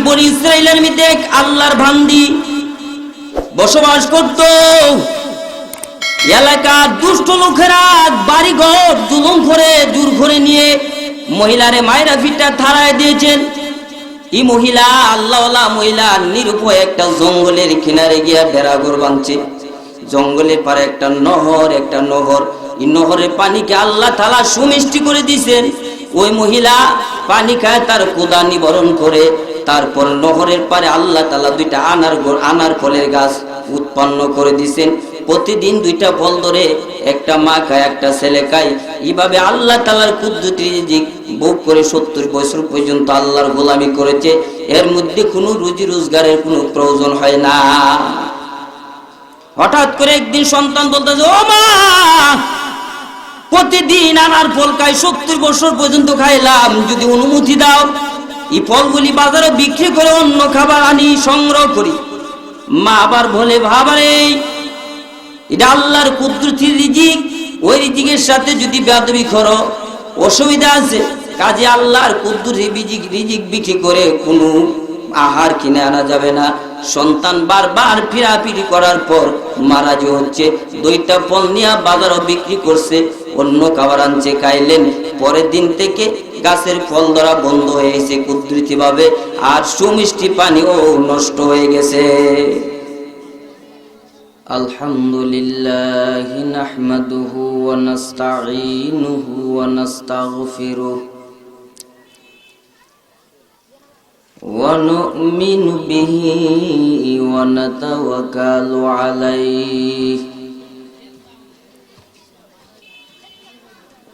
বনি ইসরাইলের মধ্যে এক আল্লাহর বান্দি বসবাস করত। এলাকার দুষ্ট লোকেরা বাড়িঘর জুলুম করে জোর করে নিয়ে মহিলারে মায়েরা ফিটা থারায় দিয়েছেন। এই মহিলা আল্লাহওয়ালা মহিলা নিরুপায় একটা জঙ্গলের কিনারে গিয়া ডেরাঘর বাঁধছে। জঙ্গলের পারে একটা নহর, এই নহরের পানিকে আল্লাহ তাআলা সুমিষ্টি করে দিয়েছেন। ওই মহিলা পানি খায়, তার ক্ষুধা নিবারণ করে। তারপর নহরের পারে আল্লাহ তাআলা দুইটা আনার ফলের গাছ উৎপন্ন করে দিয়েছেন। প্রতিদিন দুইটা ফল ধরে, একটা মা খায়, একটা ছেলে খায়। এইভাবে আল্লাহ তাআলার কুদরতি রিজিক ভোগ করে 70 বছর পর্যন্ত আল্লাহর গোলামি করেছে। এর মধ্যে কোনো রুজি রোজগারের কোনো প্রয়োজন হয় না। হঠাৎ করে একদিন সন্তান বলতেছে, ও মা, প্রতিদিন আনার ফল খাই, 70 বছর পর্যন্ত খাইলাম, যদি অনুমতি দাও এই ফলগুলি বাজারে বিক্রি করে অন্য খাবার আনি, সংগ্রহ করি। মা আবার বলে, ভাবারে এটা আল্লাহর কুদরতি রিজিক, ওই রিজিকের সাথে যদি বেয়াদবি করো অসুবিধা আছে। কাজে আল্লাহর কুদরতি রিজিক বিক্রি করে কোনো আহার কিনে আনা যাবে না। সন্তান বারবার ফিরাফিরি করার পর মারা যে হচ্ছে, দুইটা ফল নিয়ে বাজারও বিক্রি করছে, অন্য খাবার আনছে, খাইলেন। পরের দিন থেকে গাছের ফল ধরা বন্ধ হয়ে গেছে কুদরতি ভাবে, আর সুমিষ্টি পানিও নষ্ট হয়ে গেছে। আলহামদুলিল্লাহ নাহমাদুহু ওয়া নাস্তাঈনুহু ওয়া নাস্তাগফিরুহু ওয়া নু'মিনু বিহি ওয়া নাতাওয়াক্কালু আলাইহি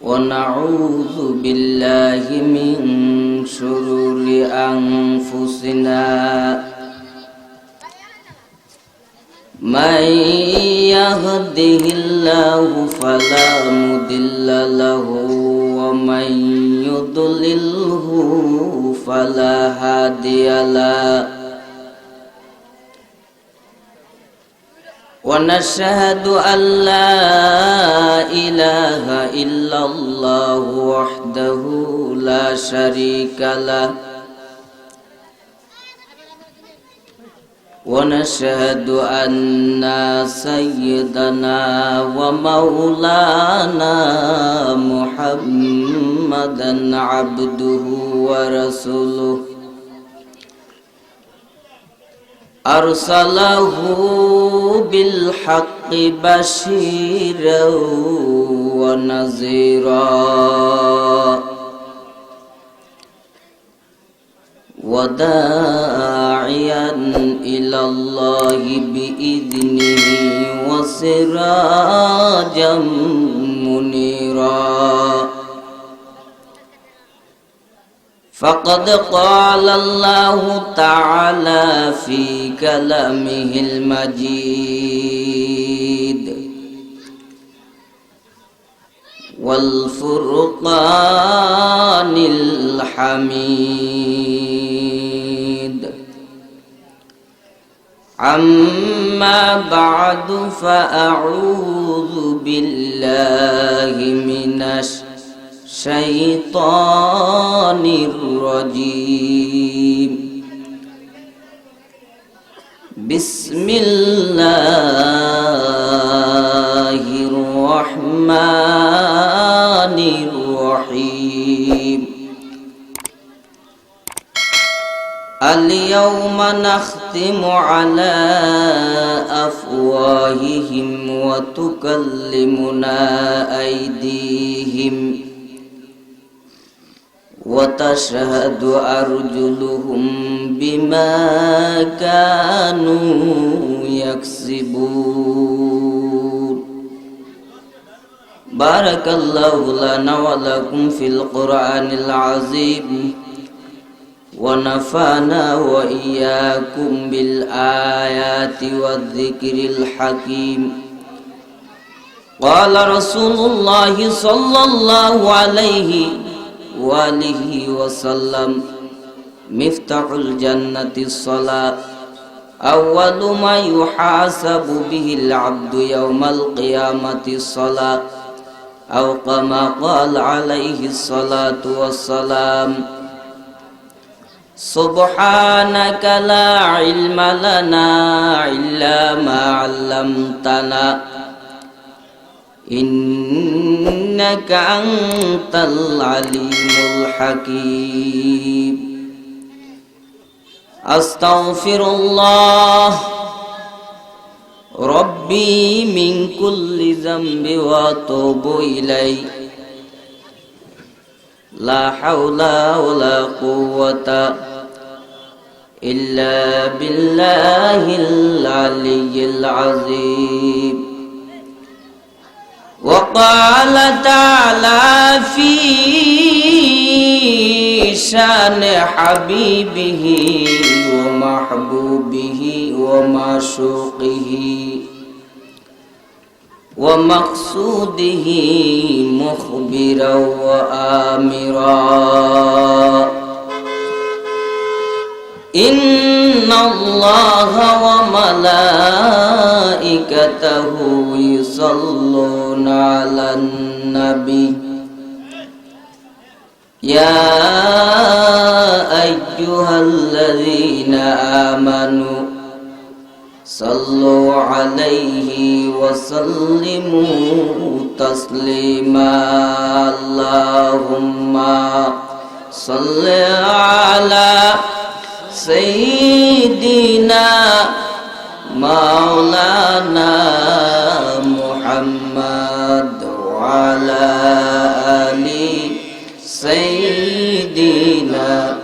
ওয়া নাউযু বিল্লাহি মিন শুরুরি আনফুসিনা মান ইয়াহদিহিল্লাহু ফালা মুদিল্লা লাহু ওয়া মান ইউদ্লিলহু ফালা হাদিয়া লাহু ওয়া নাশহাদু আল্লা ইলাহা ইল্লাল্লাহু ওয়াহদাহু লা শারীকা লাহু ونشهد أن سيدنا ومولانا محمدا عبده ورسوله أرسله بالحق بشيرا ونذيرا وداعيا إلى الله بإذنه وسراجا منيرا فقد قال الله تعالى في كلامه المجيد والفرقان الحميد أما بعد فأعوذ بالله من الشيطان الرجيم بسم الله الرحمن الرحيم اليوم نختم على أفواههم وتكلمنا أيديهم وتشهد أرجلهم بما كانوا يكسبون بارك الله لنا ولكم في القرآن العظيم ونفعنا وإياكم بالآيات والذكر الحكيم قال رسول الله صلى الله عليه وآله وسلم مفتاح الجنة الصلاة أول ما يحاسب به العبد يوم القيامة الصلاة أو كما قال عليه الصلاة والسلام سبحانك لا علم لنا إلا ما علمتنا إنك أنت العليم الحكيم أستغفر الله ربي من كل ذنب وأتوب إليه لا حول ولا قوة إلا بالله العلي العظيم وقال تعالى في شان حبيبه ومحبوبه ومعشوقه ومقصوده مخبرا وآمرا إن الله وملائكته يصلون على النبي يا أيها الذين آمنوا صلوا عليه وسلموا تسليما اللهم صل على سيدنا مولانا محمد وعلى آل سيدنا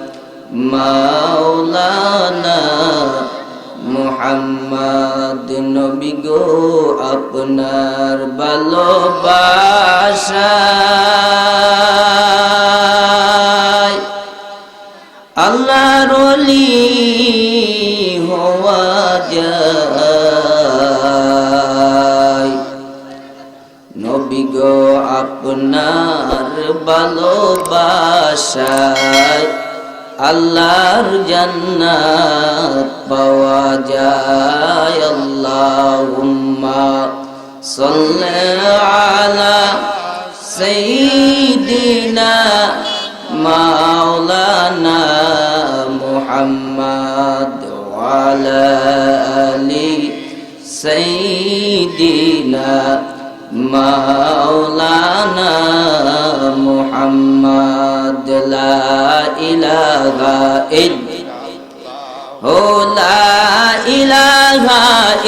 مولانا মুহাম্মদ নবী গো আপনার ভালোবাসায় আল্লাহর ওলি হওয়া যায় নবী গো আপনার ভালোবাসায় আল্লাহর জান্নাত পাওয়া যায় আল্লাহুম্মা সাল্লি আলা সাইয়্যিদিনা মাওলানা মুহাম্মদ ওয়া আলা আলি সাইয়্যিদিনা মাওলানা মুহাম্মদ লা ইলাহা ইল্লাল্লাহ লা ইলাহা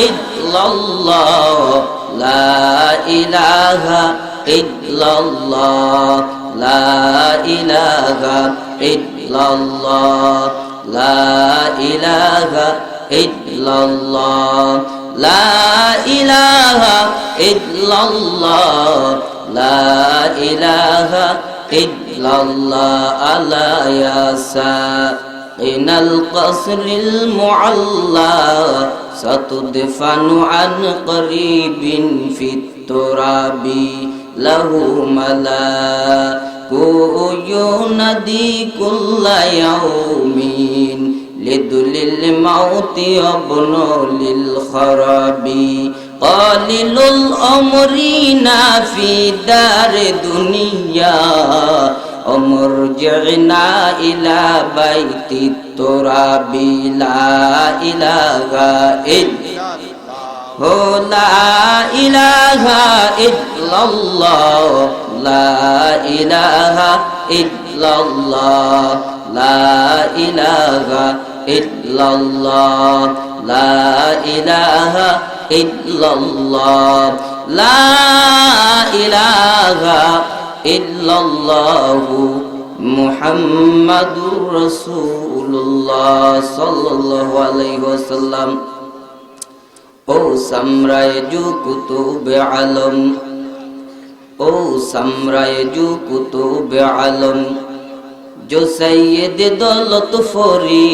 ইল্লাল্লাহ লা ইলাহা ইল্লাল্লাহ লা ইলাহা ইল্লাল্লাহ লা ইলাহা ইল্লাল্লাহ লা ইলাহা ইল্লাল্লাহ লা ইলাহা ইল্লাল্লাহ আলা ইয়াসা ইনাল কসরিল মুআল্লা সাতুদফানু আন করিবিন ফিত তুরাবি লাহু মালাকু ইউনাদি কুল্লা ইয়াউমিন লিদুলিল মাউতি আবনু লিল খারাবি কালিলুল আমরিনা ফি দার দুনিয়া আমরজিনা ইলা বাইতি তুরাবি লা ইলাহা ইল্লাল্লাহ লা ইলাহা ইল্লাল্লাহ লা ইলাহা ইল্লাল্লাহ লা ইলাহা ইল্লাল্লাহ লা ইলাহা ইল্লাল্লাহ লা ইলাহা ইল্লাল্লাহ মুহাম্মাদুর রাসূলুল্লাহ সাল্লাল্লাহু আলাইহি ওয়াসাল্লাম ও সামরায়ে জু কুতুবে আলম ও সামরায়ে জু কুতুবে আলম जो सैयद दौलत फोरी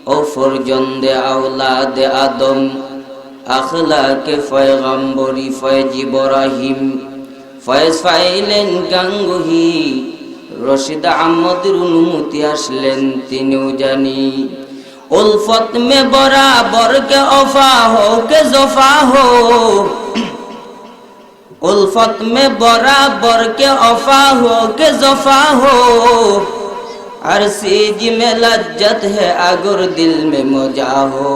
ओ फरजंदे औलाद आदम अखलाक पैगम्बरी फैज इब्राहिम फैज फाइलेन गांगुही रशिद अहमদের অনুমতি আসলেন তিনিও জানি उल्फत में बराबर के वफा हो के जफा हो उल्फत में बराबर के वफा हो के जफा हो हर चीज में लज्जत है अगर दिल में मजा हो,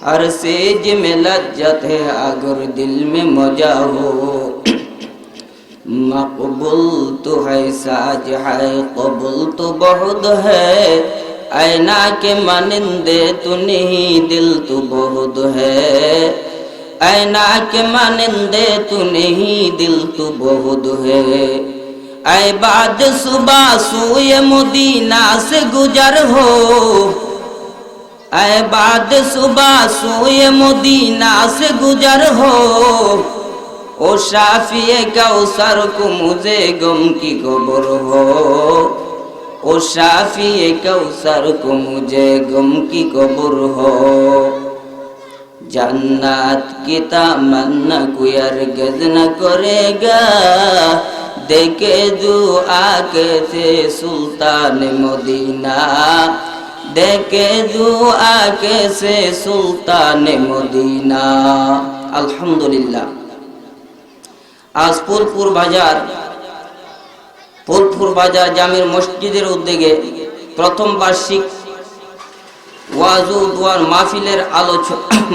हर चीज में लज्जत है अगर दिल में मजा हो। मकबूल तो है साज है कबूल तो बहुत है, ऐना के मानिंदे तू नहीं दिल तो बहुत है, ऐना के मानिंदे तू नहीं दिल तो बहुत है। ऐ बाद सुबह सोए मदीना से गुजर हो, ऐ बाद सुबह सोए मदीना से गुजर हो। ओ शाफिए कौसर को मुझे गम की खबर हो, ओ शाफिए कौसर को मुझे गम की खबर हो। जन्नत की तमन्ना कोई हरगिज़ न करेगा, देखे जो आके से सुल्तान मदीना, देखे जो आके से सुल्तान मदीना। अल्हम्दुलिल्लाह। आज ফুলপুর বাজার জামির মসজিদের উদ্যোগে প্রথম বার্ষিক ওয়াজ ও দোয়ার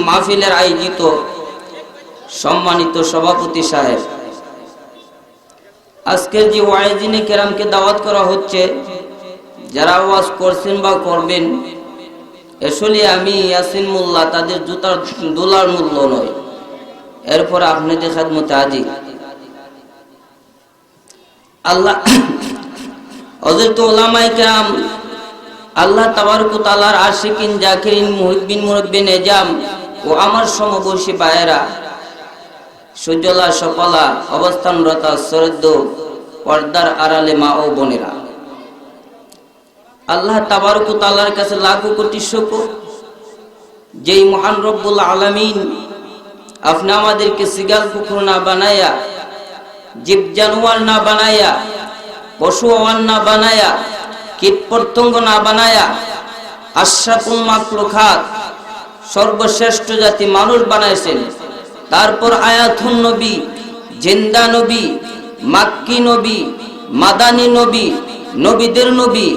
মাহফিলের আয়োজিত সম্মানিত সভাপতি সাহেব, আজকের যে ওয়াইজিনে কেরামকে দাওয়াত করা হচ্ছে, যারা ওয়াজ করছেন বা করবেন, আসলে আমি ইয়াসিন মোল্লা তাদের জুতার দোলার মূল্য নয়। এরপর আপনাদের খেদমতে হাজির। আল্লাহ হযরত উলামায়ে কেরাম, আল্লাহ তাবারক ওয়া তাআলার আশিকিন জাকিরিন মুহিব্বিন মুরব্বিন এজাম ও আমার সমবয়সী ভাইয়েরা, সুজলা সফলা অবস্থানরত শ্রদ্ধ পর্দার আড়ালে মা ও বোনেরা, আল্লাহ তাবারক ওয়া তাআলার কাছে লাখো কোটি শুকর, যেই মহান রব্বুল আলামিন আপনি আমাদেরকে সিগাল কুকুর না বানায়া, জীব জানোয়ার না বানায়া, পশু আওয়ান না বানায়া, কীট পতঙ্গ না বানায়া, আশরাফুল মাখলুকাত সর্বশ্রেষ্ঠ জাতি মানুষ বানাইছেন। তারপর আয়াতুন নবী, জিন্দা নবী, মাক্কি নবী, মাদানী নবী, নবীদের নবী,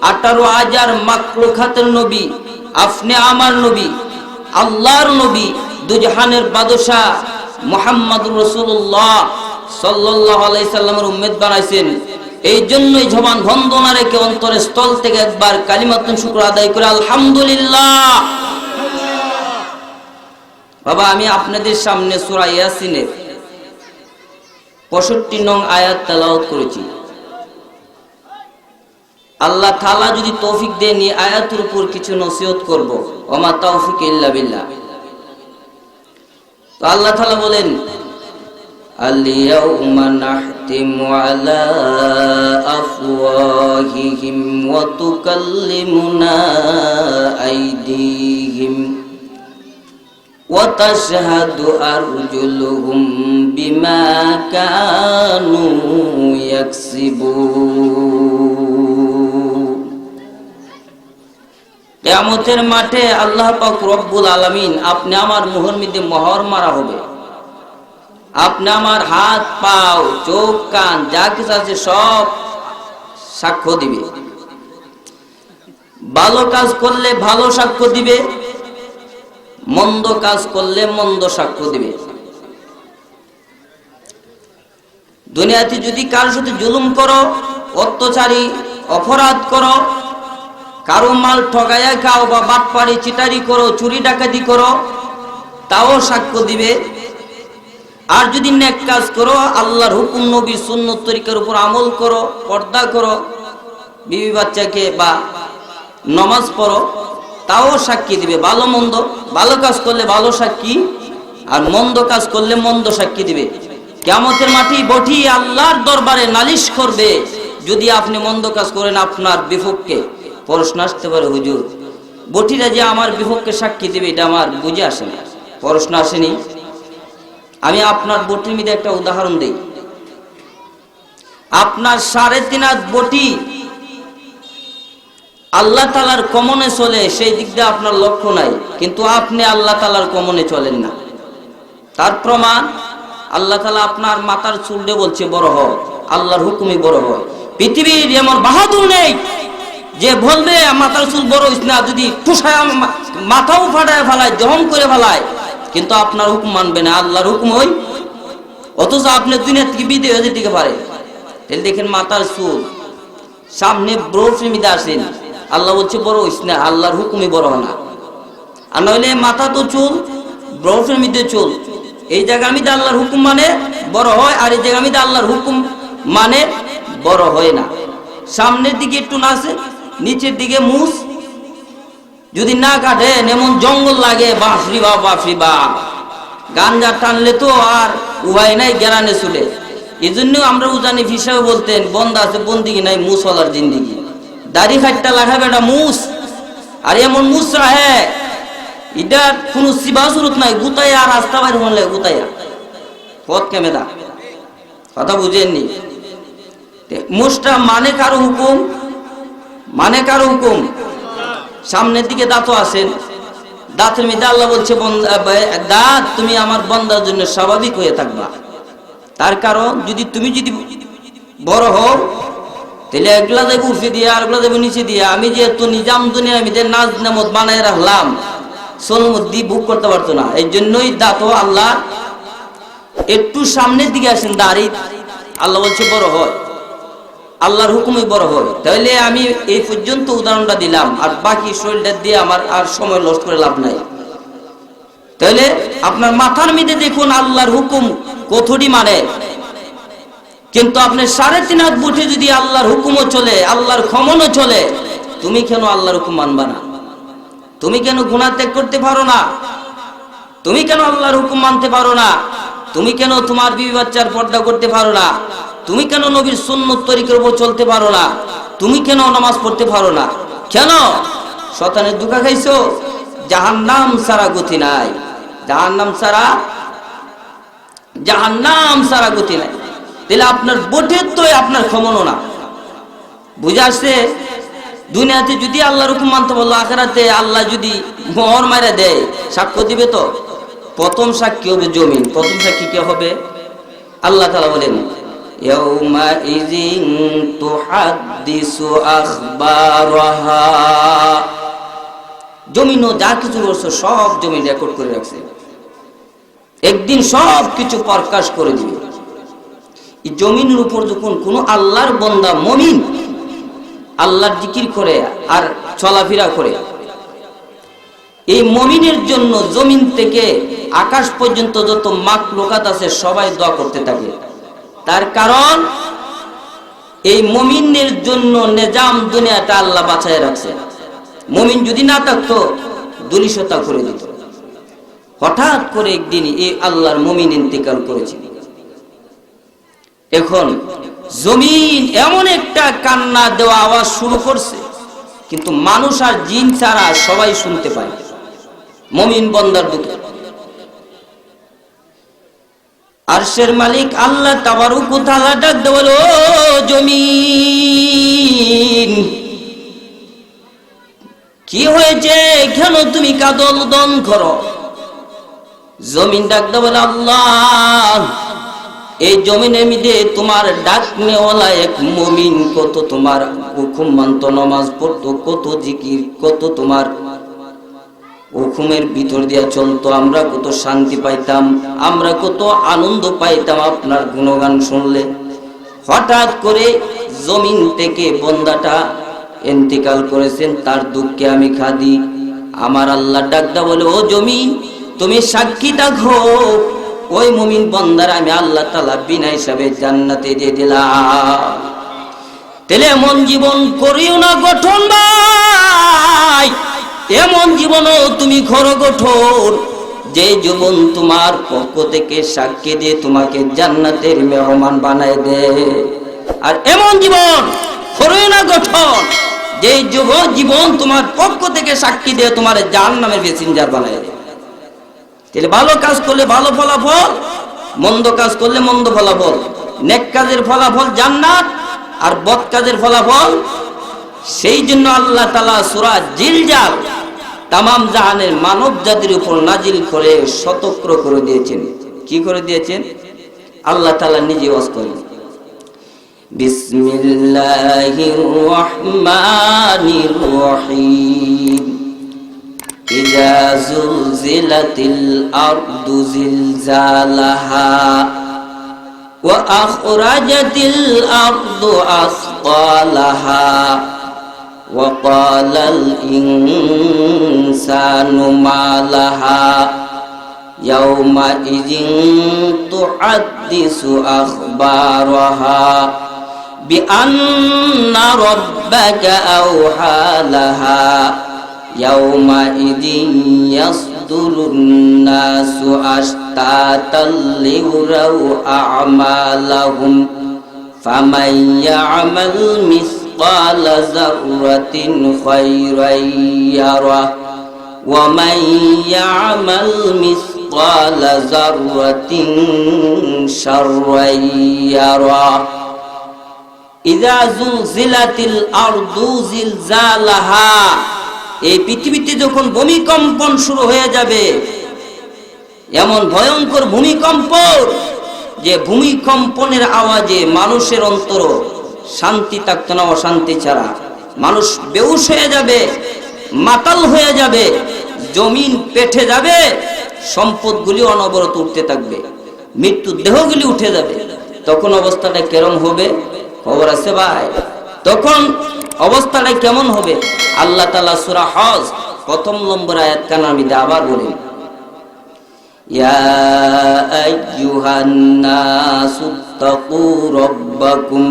18,000 মাখলুকাতের নবী, আপনি আমার নবী, আল্লাহর নবী, দুজাহানের বাদশাহ মুহাম্মদুর রাসূলুল্লাহ সাল্লাল্লাহু আলাইহি সাল্লামের উম্মত বানাইছেন। এই জন্যই জবান বন্ধ না রেখে অন্তরের স্থল থেকে একবার কালিমাতুন শুকর আদায় করে আলহামদুলিল্লাহ। বাবা, আমি আপনাদের সামনে সূরা ইয়াসিনের 65 নং আয়াত তেলাওয়াত করেছি। আল্লাহ তাআলা যদি তৌফিক দেন এই আয়াতের উপর কিছু নসিহত করব। ওমা তাওফিক ইল্লা বিল্লাহ। তো আল্লাহ তাআলা বলেন, اليوم نختم على أفواههم وتكلمنا أيديهم وتشهد أرجلهم بما كانوا يكسبون। কিয়ামতের মাঠে আল্লাহ পাক রব্বুল আলামিন আপনি আমার মুহর মধ্যে মোহর মারা হবে, আপনি আমার হাত পাও চোখ কান যা কিছু আছে সব সাক্ষ্য দিবে। ভালো কাজ করলে ভালো সাক্ষ্য দিবে, মন্দ কাজ করলে মন্দ সাক্ষ্য দিবে। দুনিয়াতে যদি কারোর সাথে জুলুম করো, অত্যাচারী অপরাধ করো, কারো মাল ঠগায়া খাও বা বাটপারি চিটারি করো, চুরি ডাকাতি করো, তাও সাক্ষ্য দিবে। আর যদি নেক কাজ করো, আল্লাহর হুকুম নবীর সুন্নত তরিকার উপর আমল করো, পর্দা করো, বিবি বাচ্চাকে বা নামাজ পড়ো, তাও সাক্ষী দিবে। ভালো মন্দ, ভালো কাজ করলে ভালো সাক্ষী, আর মন্দ কাজ করলে মন্দ সাক্ষী দিবে। কিয়ামতের মাঠে বটি আল্লাহর দরবারে নালিশ করবে যদি আপনি মন্দ কাজ করেন আপনার বিপক্ষে। প্রশ্ন আসতে পারে, হুজুর বটিরা যে আমার বিপক্ষে সাক্ষী দিবে এটা আমার বুঝে আসে না। প্রশ্ন আসেনি। আমি আপনার বটির মধ্যে একটা উদাহরণ দেই। আপনার 3.5 হাত বটি আল্লাহ তাআলার কমনে চলে, সেই দিক দিয়ে আপনার লক্ষ্য নাই, কিন্তু আপনি আল্লাহ তাআলার কমনে চলেন না। তার প্রমাণ আল্লাহ তাআলা আপনার মাথার চুল দিয়ে বলছে বড় হয়, আল্লাহর হুকুমে বড় হয়। পৃথিবীর এমন বাহাদুর নেই যে বলবে মাথার চুল বড় হইস না, যদি ঠুসায় মাথাও ফাটায় ফেলায়, জহম করে ফেলায়, কিন্তু আপনার হুকুম মানবে না, আল্লাহর হুকুম ওই, অথচ আপনি দুনিয়া থেকে বিদায় হয়ে যেতে পারে। তাহলে দেখেন মাথার চুল সামনে ব্রহ্মীতে আসেন, আল্লাহ বলছে বড় হইস না, আল্লাহর হুকুমই বড় হয় না। আর নইলে মাথা তো চুল, ব্রহ্মীতে চুল, এই জায়গা আমি আল্লাহর হুকুম মানে বড় হয়, আর এই জায়গা আমি আল্লাহর হুকুম মানে বড় হয় না। সামনের দিকে একটু নাচে, নিচের দিকে মুস, যদি না কাটেন এমন জঙ্গল লাগে, বাঁশরি বা বাঁশরি বা গাঞ্জা টানলে তো আর উপায় নাই, গেরানে চলে। এই জন্য আমরা উজানি হিসাবে বলতেন বন্ধ আছে বন্দিগি নাই মুসওয়ালার জিন্দিগি, দাড়ি খাটটা লাগাবে এটা মুস, আর এমন মুস রাহে এটা কোনো সিবা সুরত নাই, গুতাইয়া রাস্তা বাইরে মনে লাগে গুতাইয়া পথ কেমেদা, কথা বুঝেননি। মুসটা মানে কারো হুকুম, মানে কারো হুকুম। সামনের দিকে দাঁতও আসেন, দাঁতের মধ্যে আল্লাহ বলছে দাঁত তুমি আমার বন্দার জন্য স্বাভাবিক হয়ে থাকবা। তার কারণ যদি তুমি যদি বড় হও তাহলে একগুলা দেব উঠে দিয়ে আর এগুলা দেব নিচে দিয়ে। আমি যেহেতু নিজাম দুনিয়া আমি নাজ নামত বানাই রাখলাম, সোলমদ্দি বুক করতে পারতো না, এই জন্যই দাঁতও আল্লাহ একটু সামনের দিকে আসেন, দাড়ি আল্লাহ বলছে বড় হয়, আল্লাহর হুকুমই বড় হয়। তাহলে আমি এই পর্যন্ত উদাহরণটা দিলাম, আর বাকি শরীরটা দিয়ে আমার আর সময় লস করে লাভ নাই। তাহলে আপনার মাথার মধ্যে দেখুন আল্লাহর হুকুম কতটি মানে, কিন্তু আপনি 3.5 হাত বুঝে যদি আল্লাহর হুকুমও চলে, আল্লাহর ক্ষমনও চলে, তুমি কেন আল্লাহর হুকুম মানবা না? তুমি কেন গুনাহ ত্যাগ করতে পারো না? তুমি কেন আল্লাহর হুকুম মানতে পারো না? তুমি কেন তোমার বিবি বাচ্চার পর্দা করতে পারো না? তুমি কেন নবীর সুন্নত তরিকার উপর চলতে পারো না? তুমি কেন নামাজ পড়তে পারো না? কেন? শয়তানের ধোঁকা খাইছো? জাহান্নাম ছাড়া গতি নাই, জাহান্নাম ছাড়া গতি নাই। তাহলে আপনার বোধের তো আপনার ক্ষমতা না, বুঝে আসছে? দুনিয়াতে যদি আল্লাহর হুকুম মানতে বললো, আখিরাতে আল্লাহ যদি মোহর মারা দেয়, সাক্ষ্য দিবে তো? প্রথম সাক্ষী হবে জমিন। প্রথম সাক্ষী কে হবে? আল্লাহ তাআলা বলেন ইয়াউমা ইযিন তুহাদ্দিসু আখবারাহা, জমিনও যা কিছু করছে সব জমিন রেকর্ড করে রাখছে, একদিন সব কিছু প্রকাশ করে দিবে। এই জমিনের উপর যখন কোন আল্লাহর বান্দা মুমিন আল্লাহর জিকির করে আর চলাফেরা করে, এই মুমিনের জন্য জমিন থেকে আকাশ পর্যন্ত যত মাখলুকাত আছে সবাই দোয়া করতে থাকে। তার কারণ এই মুমিনের জন্য নিজাম দুনিয়াটা আল্লাহ বাঁচায় রাখছে। মুমিন যদি না থাকতো দুলিশতা করে দিত। হঠাৎ করে একদিন এই আল্লাহর মুমিন ইন্তেকাল করেছে। এখন জমিন এমন একটা কান্না দেওয়া আওয়াজ শুরু করছে, কিন্তু মানুষ আর জিন ছাড়া সবাই শুনতে পায় মুমিন বান্দার দুঃখ। আরশের মালিক আল্লাহ তাবারক ওয়া তাআলা ডাক দেওয়াল, ও জমিন কি হয়েছে, কেন তুমি কাদলদন করো? জমিন ডাক দেওয়াল, আল্লাহ এই জমিনের মধ্যে তোমার ডাক নেওয়ালা এক মুমিন কত তোমার হুকুম মানত, নামাজ পড়তো, কত জিকির, কত তোমার হুকুমের ভিতর দিয়া চলতো, আমরা কত শান্তি পাইতাম, আমরা কত আনন্দ পাইতাম আপনার গুণগান শুনলে। হঠাৎ করে জমিন থেকে বান্দাটা ইন্তেকাল করেছেন, তার দুঃখে আমি খাদি। আমার আল্লাহ ডাকদা বলে, ও জমিন তুমি সাক্ষী থাকো, ওই মুমিন বান্দার আমি আল্লাহ তাআলা বিনা হিসাবে জান্নাতে দিয়ে দিলাম। তাহলে এমন জীবন করিও না গঠন ভাই, এমন জীবনও তুমি করো গঠন যে জীবন তোমার পক্ষ থেকে সাক্ষী দিয়ে তোমাকে জান্নাতের মেহমান বানায় দে। আর এমন জীবন করিও না গঠন যে জীবন তোমার পক্ষ থেকে সাক্ষী দিয়ে তোমার জাহান্নামের মেসেঞ্জার বানায় দে। তাহলে ভালো কাজ করলে ভালো ফলাফল, মন্দ কাজ করলে মন্দ ফলাফল। নেক কাজের ফলাফল জান্নাত, আর বদ কাজের ফলাফল। সেই জন্য আল্লাহ তাআলা সূরা জিলজাল তামাম জাহানের মানব জাতির উপর নাজিল করে সতর্ক করে দিয়েছেন। কি করে দিয়েছেন? আল্লাহ তাআলা নিজে ওয়াজ করেন, বিসমিল্লাহির রহমানির রহিম ইযা যুলজিলাতিল আরদু জিলজালাহা ওয়া আখরাজাতিল আরদু আসকালাহা ওয়া ক্বালাল ইনসানু মা লাহা ইয়াউমা ইযিন তুহাদ্দিসু আখবারাহা বিআন্না রাব্বাকা আওহা লাহা ইয়াউমা ইযিন ইয়াসদুরুন নাসু আশতাতাল লিউরাউ আ'মালাহুম ফামান ইয়া'মাল মিসকালা যাররাতিন খায়রান ইয়ারাহ ওয়া মান ইয়া'মাল মিসকালা যাররাতিন শাররান ইয়ারাহ ইযা যুলজিলাতিল আরদু জিলজালাহা এই পৃথিবীতে যখন ভূমিকম্পন শুরু হয়ে যাবে, এমন ভয়ঙ্কর ভূমিকম্প যে ভূমিকম্পনের আওয়াজে মানুষের অন্তর শান্তি থাকতো না, অশান্তি ছাড়া মানুষ বেহুশ হয়ে যাবে, মাতাল হয়ে যাবে, জমিন পেটে যাবে, সম্পদগুলি অনবরত উঠতে থাকবে, মৃত্যু দেহগুলি উঠে যাবে। তখন অবস্থাটা কেমন হবে খবর আছে ভাই? তখন অবস্থাটা কেমন হবে? আল্লাহ তাআলা সূরা হজ 1 নম্বর আয়াত কানামিতে আবার বলেন, ইয়া আইয়ুহান নাসুত্তাকু রাব্বাকুম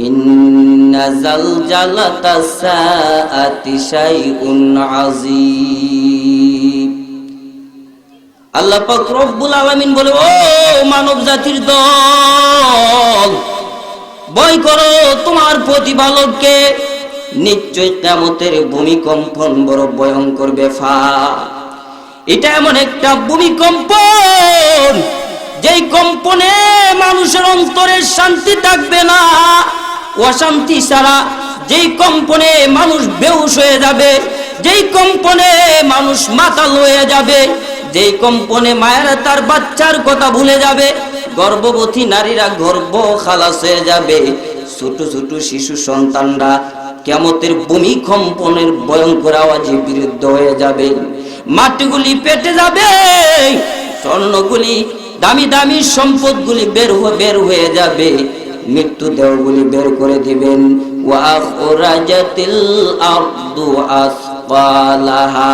ইন্না জালজালাতাস সাআতি শাইউন আযীম। আল্লাহ পাক রব্বুল আলামিন বলে, ও মানব জাতির দল, ভয় করো তোমার প্রতিপালককে, নিশ্চয় কিয়ামতের ভূমিকম্পন বড় ভয়ঙ্কর ব্যাপার। এটা এমন একটা ভূমিকম্পন যেই কম্পনে মানুষের অন্তরে শান্তি থাকবে না, অশান্তি ছাড়া। যেই কম্পনে মানুষ বেহুশ হয়ে যাবে, যেই কম্পনে মানুষ মাতাল হয়ে যাবে, যেই কম্পনে মায়েরা তার বাচ্চার কথা ভুলে যাবে, গর্ভবতী নারীরা গর্ভ খালাস হয়ে যাবে, ছোট ছোট শিশু সন্তানরা কিয়ামতের ভূমিকম্পনের ভয়ঙ্কর আওয়াজে বিরুদ্ধ হয়ে যাবে, মাটিগুলি পেটে যাবে, স্বর্ণগুলি দামি দামি সম্পদগুলি বের হয়ে যাবে, মৃত্যু দেহগুলি বের করে দিবেন। ওয়া আখরাজাতিল আরদু আসকালাহা,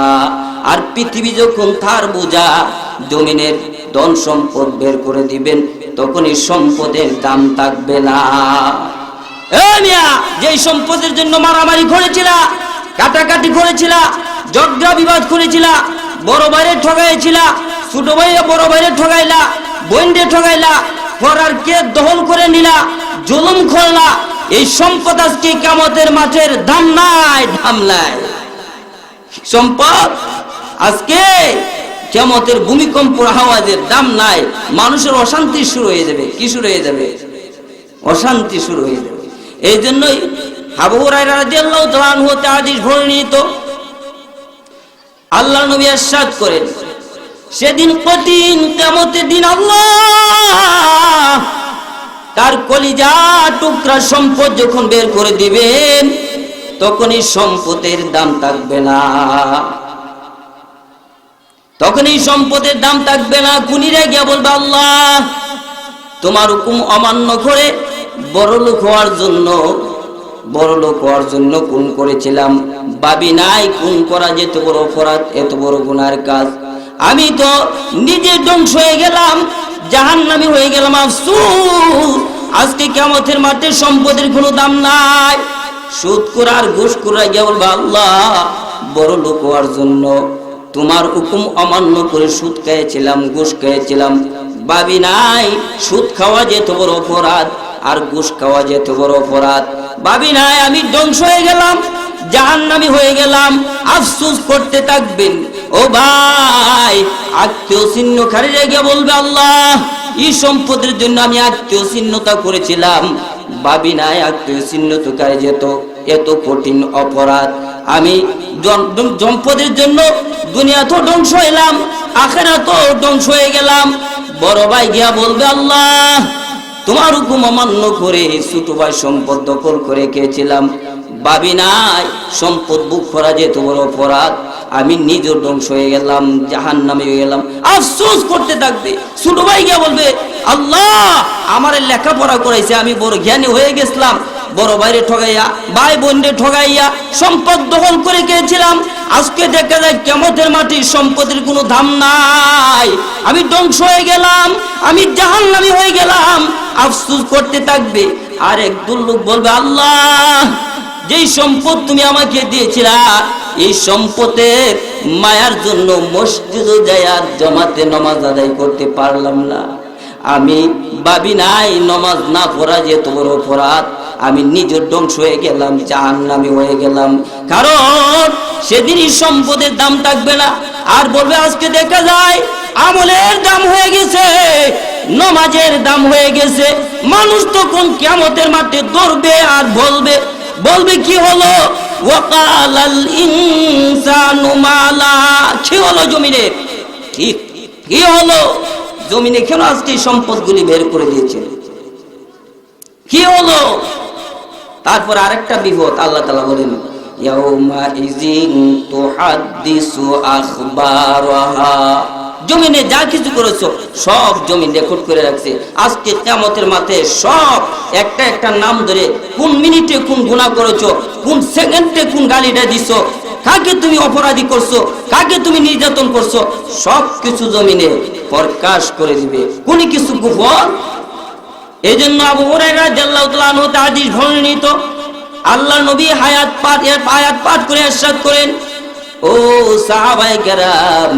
আর পৃথিবী যখন তার বোঝা জমিনের ধন সম্পদ বের করে দিবেন, তখন এই সম্পদের দাম থাকবে না। যেই সম্পদের জন্য মারামারি করেছিলা, কাটাকাটি করেছিলা, ঝগড়া বিবাদ করেছিলা, বড় ভাইরে ঠগাইছিলা, ছোট ভাইয়া বড় ভাইরে ঠগাইলা, বোনরে ঠগাইলা, পরারকে দখল করে নিলা, জুলুম করলা, এই সম্পদ আজকে কিয়ামতের মাঠের দাম নাই, দাম নাই। সম্পদ আজকে কিয়ামতের ভূমিকম্পের আওয়াজের দাম নাই। মানুষের অশান্তি শুরু হয়ে যাবে। কি শুরু হয়ে যাবে? অশান্তি শুরু হয়ে যাবে। এই জন্যই আবু হুরায়রা রাদিয়াল্লাহু তাআলা আনহু হতে হাদিস বর্ণিত, আল্লাহর নবী ইরশাদ করেন, সেদিন কঠিন কিয়ামতের দিন আল্লাহ তার কলিজা টুকরা সম্পদ যখন বের করে দিবেন, তখন এই সম্পদের দাম থাকবে না, তখন এই সম্পদের দাম থাকবে না। খুনিরা গিয়ে বলবে, আল্লাহ তোমার হুকুম অমান্য করে বড়লোক হওয়ার জন্য খুন করেছিলাম, ভাবি নাই খুন করা যেত বড় অপরাধ, এত বড় গুনার কাজ। আমি তো নিজে ধ্বংস হয়ে গেলাম, জাহান্নামী হয়ে গেলাম, আফসোস। আজকে কিয়ামতের মাঠে সম্পদের কোনো দাম নাই। সুদখোর আর ঘুষখোররা গিয়ে বলবে, আল্লাহ বড় লোক হওয়ার জন্য তোমার হুকুম অমান্য করে সুদ খেয়েছিলাম, ঘুষ খেয়েছিলাম, ভাবি নাই সুদ খাওয়া যেত বড় অপরাধ আর ঘুষ খাওয়া যেত বড় অপরাধ। ভাবি নাই আমি ধ্বংস হয়ে গেলাম, জাহান্নামী হয়ে গেলাম, আফসোস করতে থাকবেন। ও ভাই, আত্মীয় ছিন্নকারীরা গিয়ে বলবে, আল্লাহ এই সম্পদের জন্য আমি আত্মীয় ছিন্নতা করেছিলাম, ভাবি নাই আত্মীয় ছিন্নতাকারী যেত এত কঠিন অপরাধ। আমি সম্পদের জন্য দুনিয়া তো ধ্বংস হইলাম, আখিরাত তো ধ্বংস হয়ে গেলাম। বড় ভাই গিয়া বলবে, আল্লাহ তোমার হুকুম অমান্য করে ছোট ভাই সম্পদ দখল করে খেয়েছিলাম, ভাবি নাই সম্পদ বুক করা যেত বড় অপরাধ, আমি নিজের ধ্বংস হয়ে গেলাম, জাহান্নামে হয়ে গেলাম। আফসোস করতে থাকবে। ছোট ভাই গিয়া বলবে, আল্লাহ আমার লেখাপড়া করাইছে, আমি বড় জ্ঞানী হয়ে গেছিলাম, বড় ভাইরে ঠগাইয়া, ভাই বোনরে ঠগাইয়া সম্পদ দখল করে খেয়েছিলাম, আজকে দেখা যায় কিয়ামতের মাটি সম্পদের কোনো দাম নাই, আমি ধ্বংস হয়ে গেলাম, আমি জাহান্নামী হয়ে গেলাম। আফসোস করতে থাকবে। আর একদল লোক বলবে, আল্লাহ যেই সম্পদ তুমি আমাকে দিয়েছিলা, এই সম্পদের মায়ার জন্য মসজিদে যাইয়া জমাতে নামাজ আদায় করতে পারলাম না, আমি ভাবি নাই নামাজ না পড়া যে তোমার অপরাধ, আমি নিজের ধ্বংস হয়ে গেলাম, জাহান্নামী হয়ে গেলাম। কারণ সেদিনই সম্পদের দাম থাকবে না। আর বলবে, আজকে দেখা যায় আমলের দাম হয়ে গেছে, নামাজের দাম হয়ে গেছে। মানুষ তখন কিয়ামতের মাঠে দৌড়বে আর বলবে কি হলো, ওয়াকালাল ইনসানু মালা, কি হলো জমিনে, কি হলো জমিনে, কেন আজকে সম্পদগুলি বের করে দিয়েছে, কি হলো? তারপর আরেকটা বিপদ আল্লাহ তাআলা বলেন, ইয়াউমা ইযিন তুহাদ্দিসু আখবারাহা, জমিনে যা কিছু করেছো সব জমিন রেকর্ড করে রাখছে। আজকে কিয়ামতের মাঠে সব একটা একটা নাম ধরে, কোন মিনিটে কোন গুনাহ করেছো, কোন সেকেন্ডে কোন গালিটা দিছো, কাকে তুমি অপরাধী করছো, কাকে তুমি নির্যাতন করছো, সব কিছু জমিনে প্রকাশ করে দিবে, কোন কিছু গোপন। এই জন্য আবু হুরায়রা রাদিয়াল্লাহু তাআলা আনহু হাদিস বর্ণিত, আল্লাহ নবী আয়াত পাঠ করে ইরশাদ করেন, ও সাহাবায়ে কেরাম,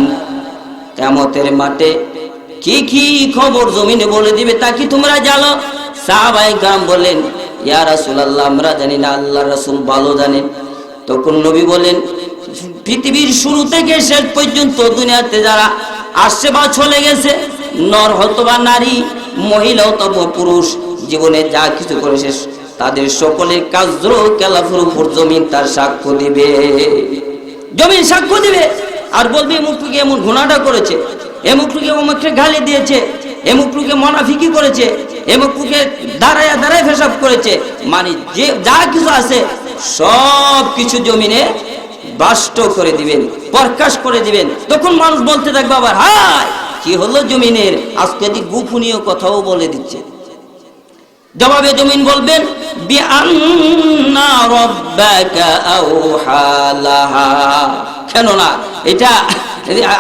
কিয়ামতের মাঠে কি কি খবর জমিনে বলে দিবে তা কি তোমরা জানো? সাহাবায়ে কেরাম বলেন, ইয়া রাসূলুল্লাহ আমরা জানি না, আল্লাহর রাসূল ভালো জানেন। তখন নবী বলেন, পৃথিবীর শুরু থেকে শেষ পর্যন্ত দুনিয়াতে যারা আসছে বা চলে গেছে, নর অথবা নারী, মহিলা অথবা পুরুষ, জীবনে যা কিছু করেছে তাদের সকলের কাজর কেলাফুর উপর জমিন তার সাক্ষ্য দিবে, জমিন সাক্ষ্য দিবে। আর বলবে, এমুক লোকে এমন গুনাহটা করেছে, এমুক লোকে অমুককে গালি দিয়েছে, এমুক লোকে মুনাফিকি করেছে, এমুক লোকে দাঁড়ায় পেশাব করেছে, মানে যে যা কিছু আছে সব কিছু জমিনে বাষ্ট করে দিবেন, প্রকাশ করে দিবেন। তখন মানুষ বলতে থাকবে আবার, হায় কি হলো জমিনের, আজকে গোপনীয় কথাও বলে দিচ্ছে। জবাবে জমিন বলবেন, বিআন্না রাব্বাকা আওহা লাহা, কেননা এটা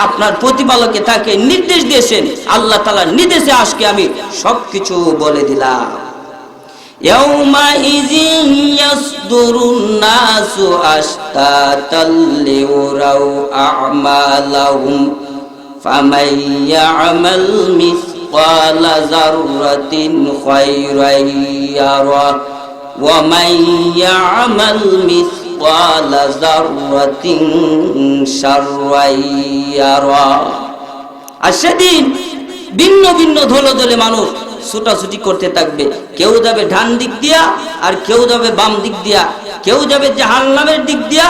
আপনার প্রতিপালকে তাকে নির্দেশ দিয়েছেন, আল্লাহ তাআলার নির্দেশে আজকে আমি সবকিছু বলে দিলাম। ইয়াউমা ইযিন ইয়াসদুরুন নাসু আশতাতাল লিউরাউ আ'মালাহুম ফামান ইয়া'মাল মিসকালা যাররাতিন খায়রান ইয়ারা ওয়া মান ইয়া'মাল মিসকালা যাররাতিন শাররান ইয়ারা। আর সেদিন ভিন্ন ভিন্ন দলে দলে মানুষ ছুটাছুটি করতে থাকবে, কেউ যাবে ডান দিক দিয়া আর কেউ যাবে বাম দিক দিয়া, কেউ যাবে জাহান্নামের দিক দিয়া,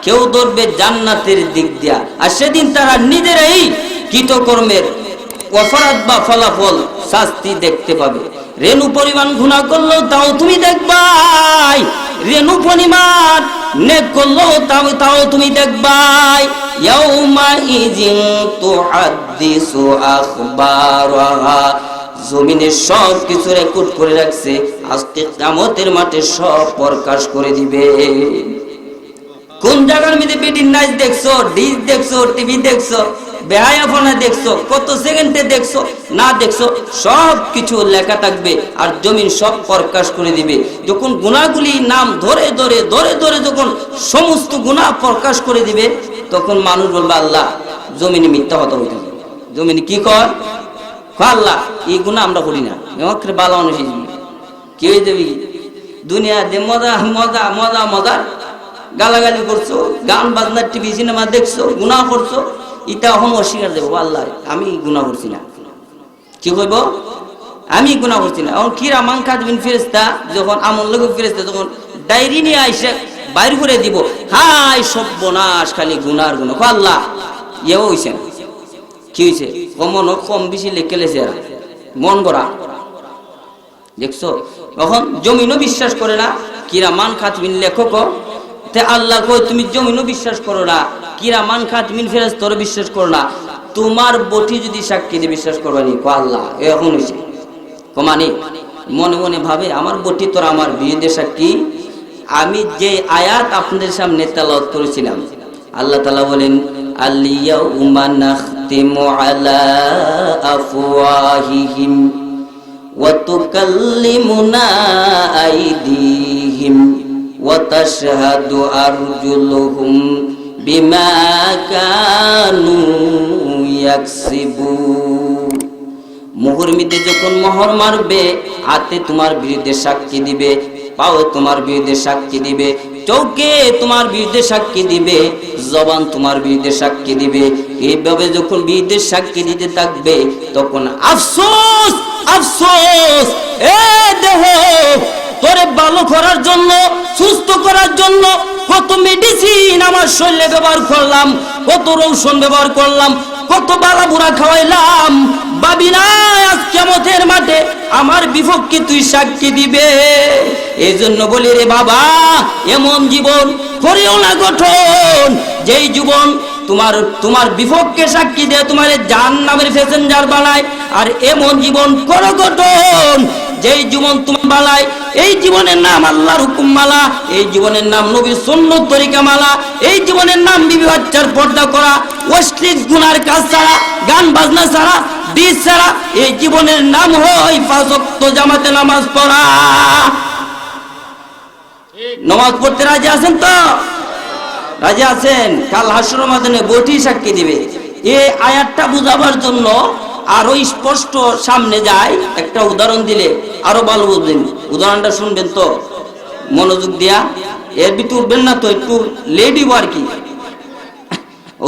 কেউ দৌড়বে জান্নাতের দিক দিয়া। আর সেদিন তারা নিজেরাই কৃতকর্মের অপরাধ বা ফলাফল শাস্তি দেখতে পাবে। রেণু পরিমাণ গুনাহ করলেও তাও তুমি দেখবাই, রেণু পরিমাণ নেক করলেও তাও তুমি দেখবাই। ইয়াউমা ইযিন তুহাদ্দিসু আখবারাহা, জমিনে সব কিছু রেকর্ড করে রাখছে, আজকে কিয়ামতের মাঠে সব প্রকাশ করে দিবে। কোন জায়গার মধ্যে বেটির নাচ দেখছো, ডিশ দেখছো, টিভি দেখছো, বেহায়াপনা দেখছো, কত সেকেন্ডে দেখছো না দেখছো, সব কিছু লেখা থাকবে। আর জমিন সব প্রকাশ করে দিবে। যখন গুনাহগুলি নাম ধরে ধরে ধরে ধরে যখন সমস্ত গুনাহ প্রকাশ করে দিবে, তখন মানুষ বলবে, আল্লাহ জমিনে মিথ্যা কথা হইতে, জমিনে কি কর, আল্লাহ এই গুনাহ আমরা করি না, ভালো মানুষ কি হয়ে যাবি, দুনিয়াতে মজা মজা মজা মজা গালাগালি করছো, গান বাজনা টিভি সিনেমা দেখছো, গুনাহ করছো, এটা এখন অস্বীকার দেবো, আল্লাহ আমি গুনাহ করছি না, কি কইব আমি গুনাহ করছি না। এখন কিরা মাংকা দিবেন ফেরেশতা, যখন আমল লোক ফেরেশতা যখন ডায়েরি নিয়ে আইসে বাইর করে দিব, হাই সর্বনাশ খালি গুনার গুনাহ, আল্লাহ ইয়েও হইছে না, কি হয়েছে, কম বেশি লেখে লেছে, মন গড়া দেখছো, এখন জমিনও বিশ্বাস করে না। কিরামান খাতমিন লেখক তে আল্লাহ কই তুমি জমিনও বিশ্বাস করো না, কিরামান খাতমিন ফেরেশতারও বিশ্বাস করো না, তোমার বটি যদি সাক্ষী দিয়ে বিশ্বাস করবা নি? কো আল্লাহ এখন হইছে কমানি মনে মনে ভাবে আমার বটি তোর আমার বিরুদ্ধে সাক্ষী। আমি যে আয়াত আপনাদের সামনে তেলাওয়াত করেছিলাম, আল্লাহ তাআলা বলেন আল-ইয়াউমা নাখতিমু আলা আফওয়াহিহিম ওয়া তুকাল্লিমুনা আইদিহিম ওয়া তাশহাদু আরজুলুহুম বিমা কানু ইয়াকসিবুন। মোহর মিতে যখন মোহর মারবে, হাতে তোমার বিরুদ্ধে সাক্ষী দিবে, পাও তোমার বিরুদ্ধে সাক্ষী দিবে, চোখে তোমার বিরুদ্ধে সাক্ষী দিবে, জবান তোমার বিরুদ্ধে সাক্ষী দিবে। এইভাবে যখন বিরুদ্ধে সাক্ষী দিতে থাকবে তখন আফসোস আফসোস, এ দেহ তোরে ভালো করার জন্য, সুস্থ করার জন্য কত মেডিসিন আমার শরীরে ব্যবহার করলাম, কত ঔষধ ব্যবহার করলাম, কত বালা বুড়া খাওয়াইলাম, ভাবি না আজ কিয়ামতের মাঠে আমার বিপক্ষে তুই সাক্ষী দিবে। এই জন্য বলি রে বাবা, এমন জীবন করিও না গঠন যেই জীবন তোমার বিপক্ষে সাক্ষী দিয়ে তোমার জাহান্নামের প্যাসেঞ্জার বানায়। আর এমন জীবন করো গঠন যেই জীবন তোমার বানায়, এই জীবনের নাম আল্লাহর হুকুম মালা, এই জীবনের নাম নবীর সুন্নত তরিকা মালা, এই জীবনের নাম বিবি বাচ্চার পর্দা করা, অশ্লীল গুনার কাজ ছাড়া, গান বাজনা ছাড়া, ডিস ছাড়া, এই জীবনের নাম হয় 5 ওয়াক্ত জামাতে নামাজ পড়া। নামাজ পড়তে রাজি আছেন তো? রাজি আছেন? কাল হাসরের ময়দানে বটি সাক্ষী দিবে। এই আয়াতটা বুঝাবার জন্য আরো স্পষ্ট সামনে যায়, একটা উদাহরণ দিলে আরো ভালো বুঝবেন। উদাহরণটা শুনবেন তো মনোযোগ দিয়া, এর ভিতরে উঠবেন না তো, একটু লেডি আর কি।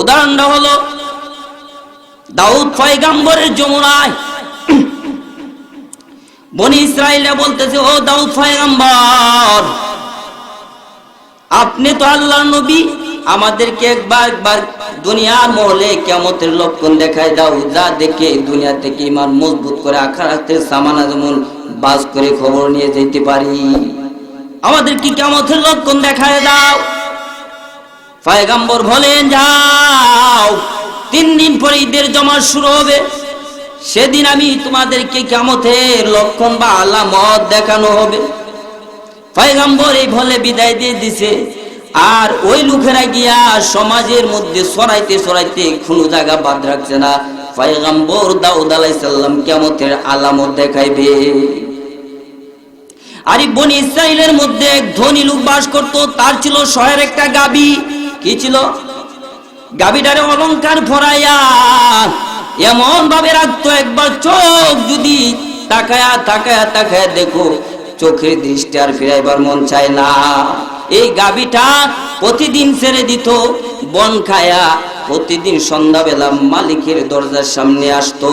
উদাহরণটা হলো দাউদ পয়গম্বরের যমুনায় বনি ইসরাইলে বলতেছে, ও দাউদ পয়গম্বর, আপনি তো আল্লাহর নবী, আমাদেরকে একবার দুনিয়ার মহলে কিয়ামতের লক্ষণ দেখায় দাও, যা দেখে দুনিয়া থেকে ইমান মজবুত করে আখিরাতের সামানা যেমন বাজ করে খবর নিয়ে যেতে পারি, আমাদের কি কিয়ামতের লক্ষণ দেখায় দাও। পয়গম্বর বলেন, যাও, 3 দিন পরে ঈদের জমা শুরু হবে, সেদিন আমি তোমাদেরকে কিয়ামতের লক্ষণ বা আলামত দেখানো হবে। পয়গম্বর এই বলে বিদায় দিয়ে দিছে। আর ওই লোকেরা গিয়া সমাজের মধ্যে ছড়াইতে ছড়াইতে কোনো জায়গা বাদ রাখছে না। পয়গম্বর দাউদ আলাইহিস সালাম কিয়ামতের আলামত দেখাইবে। আর এই বনি ইসরাইলের মধ্যে এক ধনী লোক বাস করত, তার ছিল শহরের একটা গাবি। কি ছিল? গাবিটারে অলংকার ভরাইয়া এমন ভাবে রাখতো, একবার চোখ যদি তাকায়া তাকায়া তাকায়া দেখো, চোখের দৃষ্টি আর ফিরাইবার মন চায় না। এই গাবিটা প্রতিদিন ছেড়ে দিত বন খায়া, প্রতিদিন সন্ধ্যাবেলা মালিকের দরজার সামনে আসতো।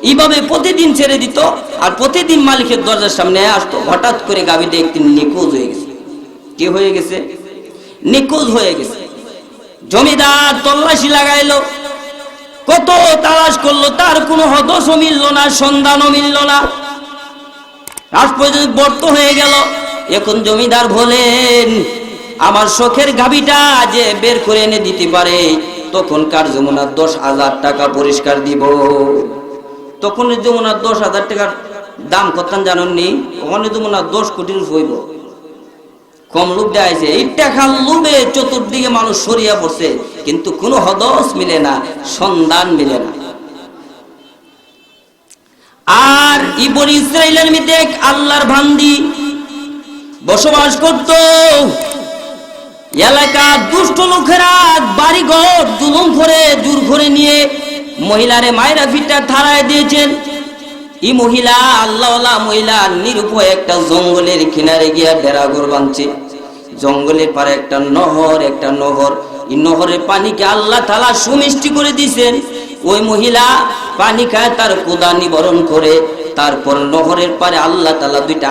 এইভাবে প্রতিদিন ছেড়ে দিত আর প্রতিদিন মালিকের দরজার সামনে আসতো। হঠাৎ করে গাবিটা একদিন নিখোঁজ হয়ে গেছে। কি হয়ে গেছে? নিখোঁজ হয়ে গেছে। জমিদার তল্লাশি লাগাইলো, কত তালাশ করলো, তার কোনো হদসও মিলল না, সন্ধানও মিলল না। রাত পর্যন্ত ব্যর্থ হয়ে গেল। এখন জমিদার বলেন, আমার শখের গাবিটা যে বের করে এনে দিতে পারে, তখনকার যমুনার 10,000 টাকা পুরস্কার দিব। তখন যমুনার 10,000 টাকার দাম কত জানেননি? ওখানে যমুনার 10 কোটির হইব। কম লোক দেয়াইছে, এই টাকার লোভে চতুর্দিকে মানুষ সরিয়া পড়ছে, কিন্তু কোনো হদস মিলে না, সন্ধান মিলে না। আর বনি ইসরাইলের মধ্যে এক আল্লাহর বান্দি বসবাস করত। এলাকার দুষ্ট লোকেরা বাড়িঘর জুলুম করে জোর করে নিয়ে মহিলারে মায়েরা ফিটা থারায় দিয়েছেন। এই মহিলা, আল্লাহওয়ালা মহিলা, নিরুপায় একটা জঙ্গলের কিনারে গিয়া ডেরাঘর বাঁধছে। জঙ্গলের পারে একটা নহর, এই নহরের পানিকে আল্লাহ তাআলা সুমিষ্টি করে দিয়েছেন। ওই মহিলা পানি খায়, তার ক্ষুধা নিবারণ করে। তারপর নহরের পারে আল্লাহ তাআলা 2টা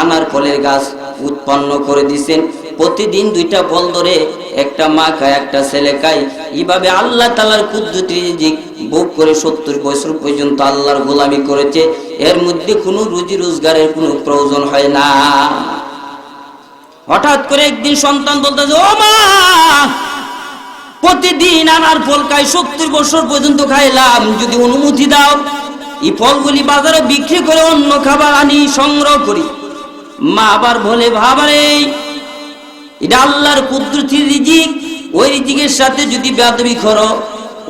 আনার ফলের গাছ উৎপন্ন করে দিয়েছেন। প্রতিদিন 2টা ফল ধরে একটা মা খায়, একটা ছেলে খায়। এইভাবে আল্লাহ তাআলার কুদরতি রিজিক ভোগ করে 70 বছর পর্যন্ত আল্লাহর গোলামি করেছে। এর মধ্যে কোনো রুজি রোজগারের কোনো প্রয়োজন হয় না। হঠাৎ করে একদিন সন্তান বলতেছে, ও মা, প্রতিদিন আনার ফল খাই, 70 বছর পর্যন্ত খাইলাম, যদি অনুমতি দাও এই ফলগুলি বাজারে বিক্রি করে অন্য খাবার আনি, সংগ্রহ করি। মা আবার বলে, বাবারে, এটা আল্লাহর কুদরতি রিজিক, ওই রিজিকের সাথে যদি বেয়াদবি করো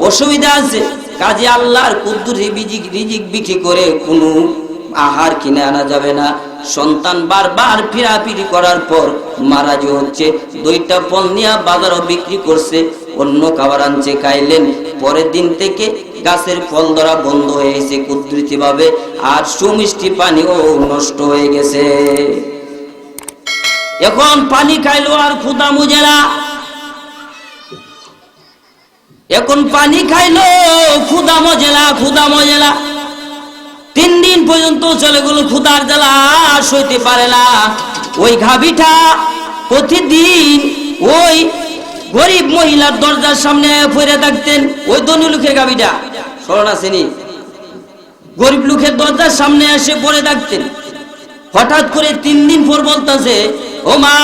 অসুবিধা আছে। কাজে আল্লাহর কুদরতি রিজিক বিক্রি করে কোনো আহার কিনে আনা যাবে না। সন্তান বারবার ফিরাফিরি করার পর মারা যে হচ্ছে, 2টা ফল নিয়ে বাজারও বিক্রি করছে, অন্য খাবার আনছে, খাইলেন। পরের দিন থেকে গাছের ফল ধরা বন্ধ হয়ে গেছে কুদরতি ভাবে, আর সুমিষ্টি পানিও নষ্ট হয়ে গেছে। এখন পানি খাইলো আর ক্ষুধা মুজে না, এখন পানি খাইলো ক্ষুধা মজে না। 3 দিন পর্যন্ত চলে গেল, ক্ষুধার জ্বালা সইতে পারে না। ওই গাভীটা প্রতিদিন ওই গরিব মহিলার দরজার সামনে পড়ে থাকতেন। ওই ধনী লোকের গাভীটা স্মরণ আসেনি, গরিব লোকের দরজার সামনে এসে পড়ে থাকতেন। হঠাৎ করে 3 দিন পর বলতেছে, ও মা,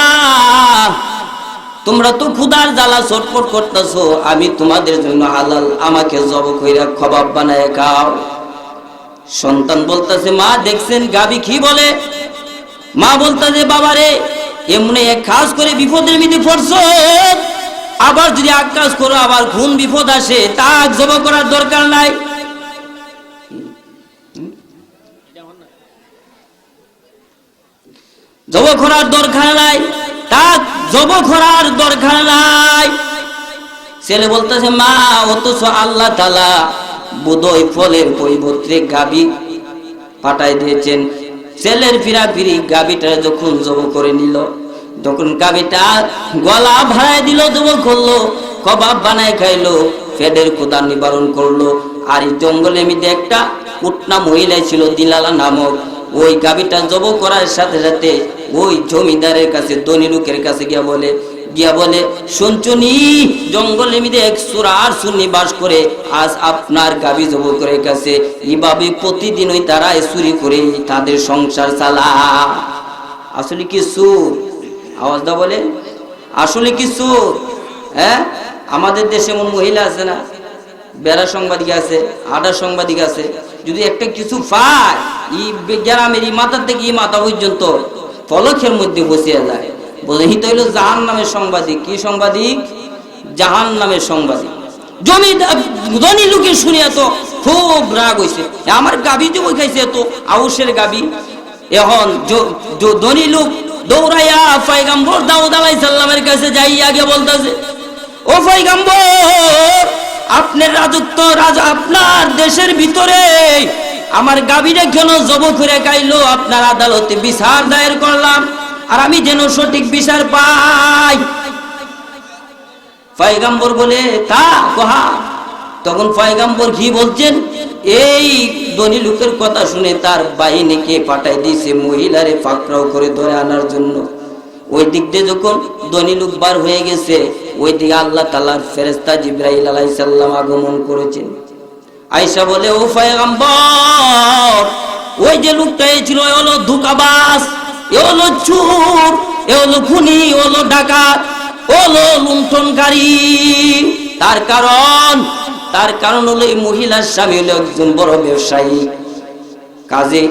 তোমরা তো ক্ষুধার জ্বালা ছটফট করতেছো, আমি তোমাদের জন্য হালাল, আমাকে জব কইরা কবাব বানায় খাও। সন্তান বলতেছে, মা দেখছেন গাভী কি বলে? মা বলতেছে, বাবারে, এমনি এক কাজ করে বিপদের মধ্যে পড়ছো, আবার যদি এক কাজ করো আবার কোন বিপদ আসে, তা জব করার দরকার নাই। জব করার দরকার নাই, তা জব করার দরকার নাই। ছেলে বলতেছে, মা, অথচ আল্লাহ তাআলা বুদই ফলের পরিবর্তে গাভী পাঠাই দিয়েছেন। ছেলের ফিরাফিরি গাভীটা যখন জব করে নিল, তখন গাভীটা গলা ভাড়ায় দিল, জব করলো, কবাব বানায় খাইলো, পেটের ক্ষুধা নিবারণ করলো। আর এই জঙ্গলের মধ্যে একটা উটনা মহিলা ছিল দিলালা নামক, ওই গাভীটা জব করার সাথে সাথে ওই জমিদারের কাছে, ধনী লোকের কাছে গিয়া বলে, শুনছুনি জঙ্গলের মধ্যে এক সুর আর সুন্নি বাস করে, আজ আপনার গাভী জব করে গেছে। এইভাবে প্রতিদিন ওই তারা চুরি করে তাদের সংসার চালা। আসলে কি সুর? আওয়াজটা বলে, আসলে কি সুর? হ্যাঁ, আমাদের দেশে এমন মহিলা আছে না, বেড়া সাংবাদিক আছে, আডা সাংবাদিক আছে, যদি একটা কিছু পায় এই গ্রামের এই মাথা থেকে এই মাথা পর্যন্ত ফলকের মধ্যে বসিয়া যায়। বলে হিত হইল জাহান নামের সাংবাদিক। কি সাংবাদিক? জাহান নামের সাংবাদিক। ধনী লোকে শুনিয়া তো খুব রাগ হয়েছে, আমার গাভী যে ওই খাইছে, তো আউসের গাভী। এখন ধনী লোক দৌড়াইয়া পয়গম্বর দাউদ আলাইহিস সালামের কাছে যাইয়া গিয়ে বলতেছে, ও পয়গম্বর, আপনার রাজত্ব, আপনার দেশের ভিতরে আমার গাভীটা কেন জব করে খাইলো? আপনার আদালতে বিচার দায়ের করলাম, আর আমি যেন সঠিক বিচার পাই। পয়গম্বর বলে, তা কহা। তখন পয়গম্বর কি বলছেন, এই ধনী লোকের কথা শুনে তার বাহিনীকে পাঠাই দিয়েছে মহিলারে পাকড়াও করে ধরে আনার জন্য। ওই দিক দিয়ে যখন ধনী লোক বার হয়ে গেছে, ওই দিকে আল্লাহ তাআলার ফেরেশতা জিবরাইল আলাইহিস সালাম আগমন করেছেন। আয়েশা বলে, ও পয়গম্বর, ওই যে লোকটা ছিল, এ হলো ধোঁকাবাজ, এ হলো চোর, এ হলো খুনি, এ হলো ডাকাত, ও হলো লুণ্ঠনকারী। তার কারণ হলো এই মহিলার স্বামী হলো একজন বড় ব্যবসায়ী। কাজে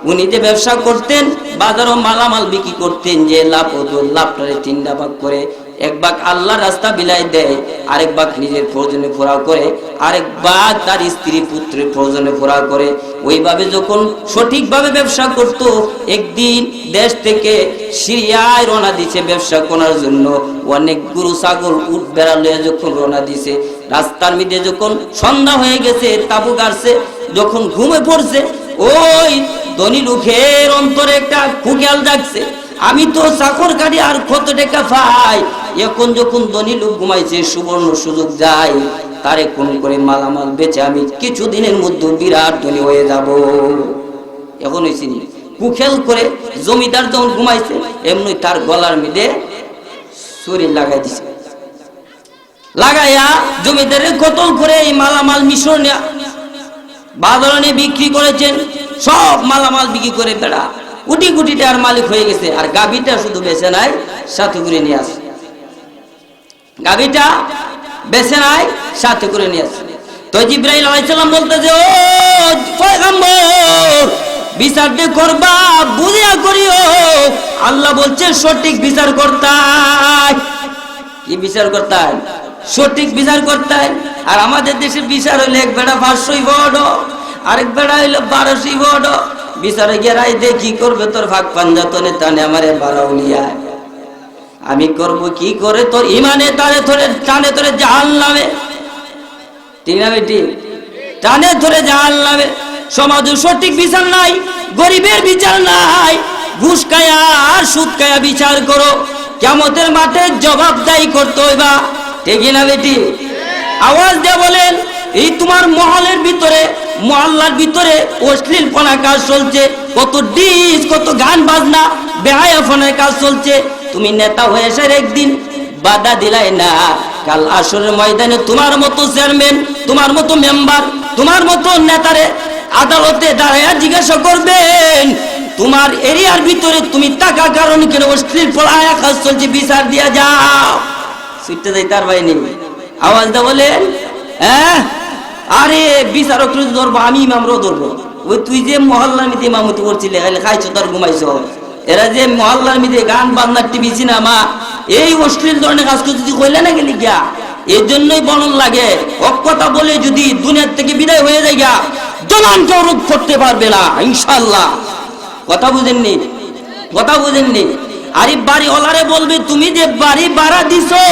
উনি যে ব্যবসা করতেন, বাজারও মালামাল বিক্রি করতেন, যে লাভ হতো লাভটারে 3টা ভাগ করে, 1 ভাগ আল্লাহর রাস্তা বিলায় দেয়, আরেক ভাগ নিজের প্রয়োজনে ফোরা করে, আরেক ভাগ তার স্ত্রী পুত্রের প্রয়োজনে ফোরা করে। ওইভাবে যখন সঠিকভাবে ব্যবসা করত, একদিন দেশ থেকে সিরিয়ায় রওনা দিছে ব্যবসা করার জন্য। অনেক গরু ছাগল উট বেড়া লয়ে যখন রওনা দিছে, রাস্তার মধ্যে যখন সন্ধ্যা হয়ে গেছে, তাবু গাড়ছে, যখন ঘুমে পড়ছে, ওই ধনী লোকের অন্তরে একটা খুকিয়াল জাগছে, আমি তো চাকর কাটি আর কত টাকা পাই। এখন যখন ধনী লোক ঘুমাইছে, সুবর্ণ সুযোগ যায়, তারে কোন করে মালামাল বেচে আমি কিছুদিনের মধ্যে বিরাট ধনী হয়ে যাব। এখন হয়েছি কুখেল করে জমিদার যখন ঘুমাইছে, এমনি তার গলার মধ্যে ছুরি লাগাই দিছে। লাগাইয়া জমিদারের কতল করে এই মালামাল মিশ্রণ বাজারে বিক্রি করেছেন। সব মালামাল বিক্রি করে বেড়া কোটি কোটি টাকার মালিক হয়ে গেছে। আর গাভীটা শুধু বেচে নাই, সাথে করে নিয়ে আসে। গাভীটা বেচে নাই, সাথে করে নিয়ে আসে। তো জিবরাইল আলাইহিস সালাম বলতেছে, ও পয়গম্বর, বিচার যে করবা বুঝিয়া করিও। আল্লাহ বলছে সঠিক বিচার করতাই। কি বিচার করতাই? সঠিক বিচার করতাই। আর আমাদের দেশে বিচার হইলে এক বেড়া 500 বড়, আরেক বেড়া হইলো 1200 বড়। বিচারে গিয়ে রায় দে কি করবে, তোর ভাগ পাঞ্জাতনে টানে আমারে বাড়াউলিয়ায়, আমি করব কি করে? তোর ইমানে তারে ধরে টানে ধরে জাহান্নামে, ঠিক না বেটি? টানে ধরে জাহান্নামে। সমাজে সঠিক বিচার নাই, গরিবের বিচার নাই, ঘুষ খায়া আর সুদ খায়া বিচার করো। কিয়ামতের মাঠে জবাবদাহি করতে হইবা, ঠিক না বেটি? আওয়াজ দিয়ে বলেন, এই তোমার মহলের ভিতরে, মহল্লার ভিতরে অশ্লীলপনা কাজ চলছে, কত ডিস, কত গান বাজনা, বেহায়াপনার কাজ চলছে। তুমি নেতা হয়ে এসে একদিন বাধা দিলাই না, কাল আসরের ময়দানে তোমার মতো চেয়ারম্যান, তোমার মতো মেম্বার, তোমার মতো নেতারে আদালতে দাঁড়াইয়া জিজ্ঞাসা করবেন, তোমার এরিয়ার ভিতরে তুমি টাকা কারণ কেন অশ্লীল পড়ায়া কাজ চলছে, বিচার দিয়া যাও। ছুটতে যাই তার বাইনি আওয়াজটা বলেন, হ্যাঁ? আরে বিচারক ধরবো, আমি ইমামরাও ধরবো। ওই তুই যে মহল্লার মিতে ইমামতি করছিলে, খাইছো তার ঘুমাইছো, এরা যে মহল্লার মিতে গান বাজনা টিভি সিনেমা এই অশ্লীল ধরনের কাজ করতে তুই কইলে না গেলি গিয়া। এর জন্যই বলন লাগে, কথা বলে যদি দুনিয়ার থেকে বিদায় হয়ে যায় গিয়া, জলান কেউ রোধ করতে পারবে না ইনশাআল্লাহ। কথা বুঝেননি? কথা বুঝেননি? আরে বাড়ি ওলারে বলবে, তুমি যে বাড়ি ভাড়া দিছো,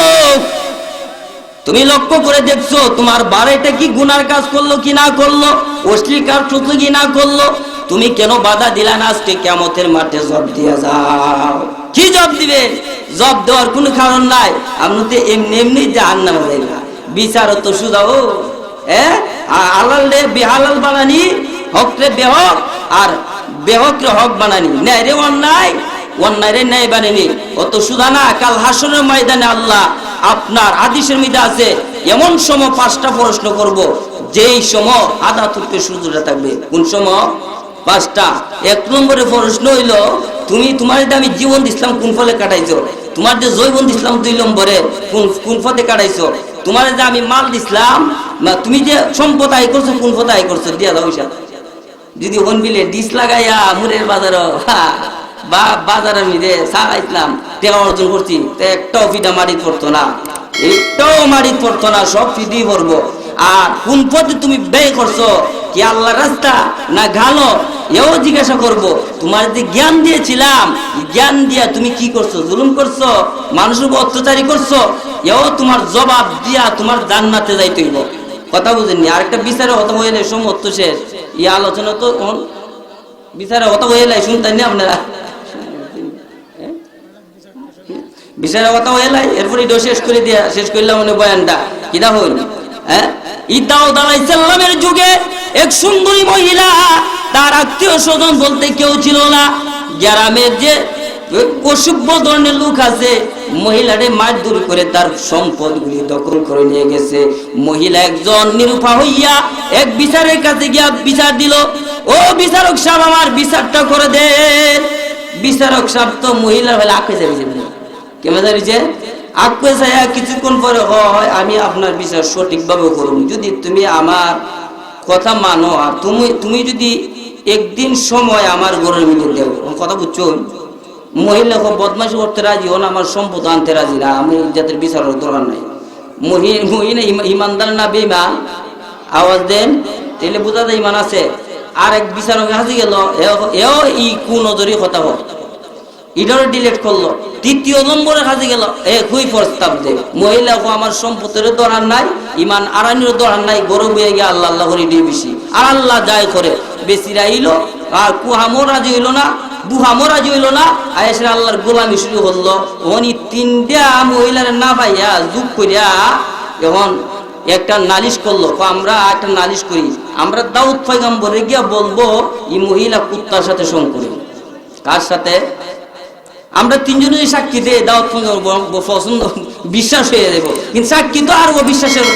তুমি লক্ষ্য করে দেখছো তোমার বাড়িটা কি গুনার কাজ করলো কি না করলো, অশ্লীল কাজ করলো কি না করলো? তুমি কেন বাধা দিলা না? আজকে কিয়ামতের মাঠে জব দিয়ে যাও। কি জব দিবে? জব দেওয়ার কোনো কারণ নাই, আপনি তো এমনি এমনি জাহান্নামে যাইবা। বিচার তো সুদাও, হালাল রে বেহালাল বানানি, হক রে বেহক, আর বেহক রে হক বানানি, ন্যায় রে অন্যায়, অন্যায় রে ন্যায় বানানি। অত সুদা না। কাল হাসরের ময়দানে আল্লাহ আপনার হাদিসের মধ্যে আছে, এমন সময় 5টা প্রশ্ন করব, যেই সময় আধা তুলতে সূর্যটা থাকবে। কোন সময়? 5টা। 1 নম্বরে প্রশ্ন হইল, তুমি তোমার যে আমি জীবন দিছিলাম কোন ফলে কাটাইছো? তোমার যে জৈবন দিছিলাম 2 নম্বরে কোন পথে কাটাইছো? তোমার যে আমি মাল দিছিলাম, তুমি যে সম্পদ আয় করছো কোন পথে আয় করছো? দিয়া দাও হিসাব। যদি হন বিলে ডিস লাগাইয়া মুরের বাজারও বা বাজারের মধ্যে চালাইছিলাম, টাকা অর্জন করছি, একটাও ফিটা মাটিত পড়তো না, একটাও মাটিত পড়তো না, সব ফিটি পড়বো। আর কোন পথে তুমি ব্যয় করছো, কি আল্লাহর রাস্তা না গালো, এও জিজ্ঞাসা করব। তোমার যে জ্ঞান দিয়েছিলাম, জ্ঞান দিয়া তুমি কি করছো? জুলুম করছো, মানুষের উপর অত্যাচারী করছো, এও তোমার জবাব দিয়া তোমার জান্নাতে যাইতে হইব। কথা বুঝেননি? আরেকটা বিচারে হতা হইলে সমস্ত শেষ। এই আলোচনা তো বিচারে হতা হইলে শুনতেন না আপনারা? বিচারের কথা হইলাই, এরপরে এটাও শেষ করে দিয়া শেষ করলাম মনে বয়ানটা। কিনা হইল? দাউদ আলাইহিস সালামের যুগে এক সুন্দরী মহিলা, তার আত্মীয় স্বজন বলতে কেউ ছিল না। গ্রামের যে অসভ্য ধরনের লোক আছে, মহিলারে মারধর করে তার সম্পদগুলি দখল করে নিয়ে গেছে। মহিলা একজন নিরুপা হইয়া এক বিচারের কাছে গিয়া বিচার দিল, ও বিচারক সাহেব আমার বিচারটা করে দেন। বিচারক সাহেব তো মহিলার বেলা আঁকে যাবে, কেমন জানিছে আঁকে যায়। কিছুক্ষণ পরে হয়, আমি আপনার বিচার সঠিকভাবে করুন যদি তুমি আমার কথা মানো, আর তুমি যদি একদিন সময় আমার ঘরের মধ্যে দেও। কথা বুঝছো? মহিলা বদমাশি করতে রাজি হন, আমার সম্পদ আনতে রাজি না, আমি যাদের বিচারের দরকার নাই। মহিলা ইমানদার না বেঈমান? আওয়াজ দেন, তাহলে বোঝা যায় ইমান আছে। আর এক বিচারক হাজি গেল, এও ই কোন নজরি কথা হয়, এটারও ডিলেট করলো। 3য় নম্বরে কাজে গেল, একই প্রস্তাব দে, মহিলা আমার সম্পত্তির দরকার নাই, ইমান আরানির দরকার নাই, গরম হয়ে গিয়ে আল্লাহ আল্লাহ করে দিয়ে বেশি। আর আল্লাহ যায় করে বেশিরা ইলো, আর কুহামো রাজি হইল না, বুহামো রাজি হইল না, আয়েসের আল্লাহর গোলামি শুরু করলো। উনি 3টা মহিলার না পাইয়া যুগ করিয়া এখন একটা নালিশ করলো। আমরা একটা নালিশ করি, আমরা দাউদ পয়গম্বরে গিয়া বলবো এই মহিলা কুত্তার সাথে সঙ্গ করে। কার সাথে? আমরা তিনজনে যদি সাক্ষী দেই দাওয়াত পছন্দ বিশ্বাস হয়ে যাবো, কিন্তু সাক্ষী তো আর বিশ্বাসের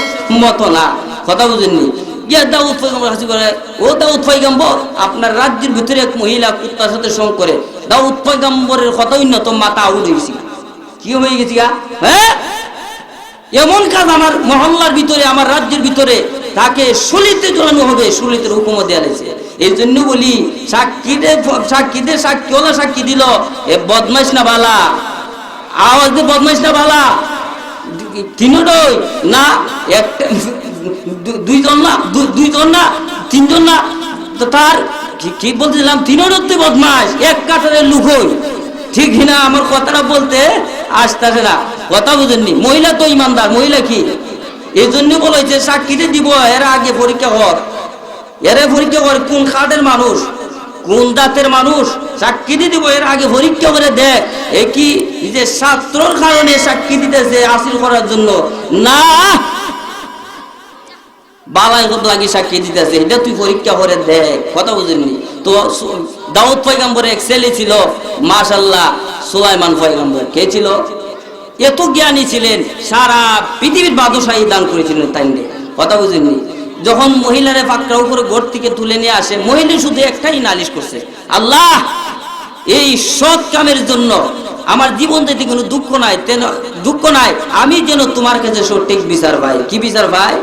মতো না, কথা বুঝেননি? গিয়া দাউদ পয়গম্বর হাসি করে, ও দাউদ পয়গম্বর, আপনার রাজ্যের ভিতরে এক মহিলা কুত্তার সাথে সঙ্গ করে। দাউদ পয়গম্বরের কথা উন্নত মাথা আউট হয়েছি, কি হয়ে গেছি গা? হ্যাঁ, এমন কাজ আমার মহল্লার ভিতরে, আমার রাজ্যের ভিতরে, তাকে শলিতে জ্বলানো হবে, শলিতের হুকুমও দেওয়া হয়েছে। এই জন্য বলি সাক্ষীদের সাক্ষীওয়ালা সাক্ষী দিল, এ বদমাইশ না বালা, আওয়াজ দিয়ে বদমাইশ না বালা, তিনটাই না, একটা দুইজন না তিনজন না, তো তার কি বলছিলাম, তিনটাই বদমাইশ, এক কাটারের লুক হই, ঠিক না? আমার কথাটা বলতে আসতেছে না, কথা বুঝেননি? মহিলা তো ইমানদার, মহিলা কি এই জন্য বলেছে সাক্ষীতে দিব, এরা আগে পরীক্ষা কর, এরা পরীক্ষা করে কোন খাটের মানুষ, কোন দাঁতের মানুষ, সাক্ষী দিয়ে দিব, এর আগে পরীক্ষা করে দেখ এ কি যে ছাত্রর কারণে সাক্ষী দিতেছে হাসিল করার জন্য না, বালাই কত লাগে সাক্ষী দিতেছে, এটা তুই পরীক্ষা করে দেখ, কথা বুঝেননি? তো দাউদ পয়গম্বরের এক ছেলে ছিল, মাশাআল্লাহ, সুলাইমান পয়গম্বর। কে ছিল? এত জ্ঞানী ছিলেন, সারা পৃথিবীর বাদশাহী দান করেছিলেন তাই, কথা বুঝেননি? যখন মহিলারে পাকড়া উপরে ঘর থেকে তুলে নিয়ে আসে, মহিলা শুধু একটাই নালিশ করছে, আল্লাহ, এই সৎ কামের জন্য আমার জীবন যেতে কোনো দুঃখ নাই, আমি যেন তোমার কাছে সঠিক বিচার পাই। কি বিচার পাই?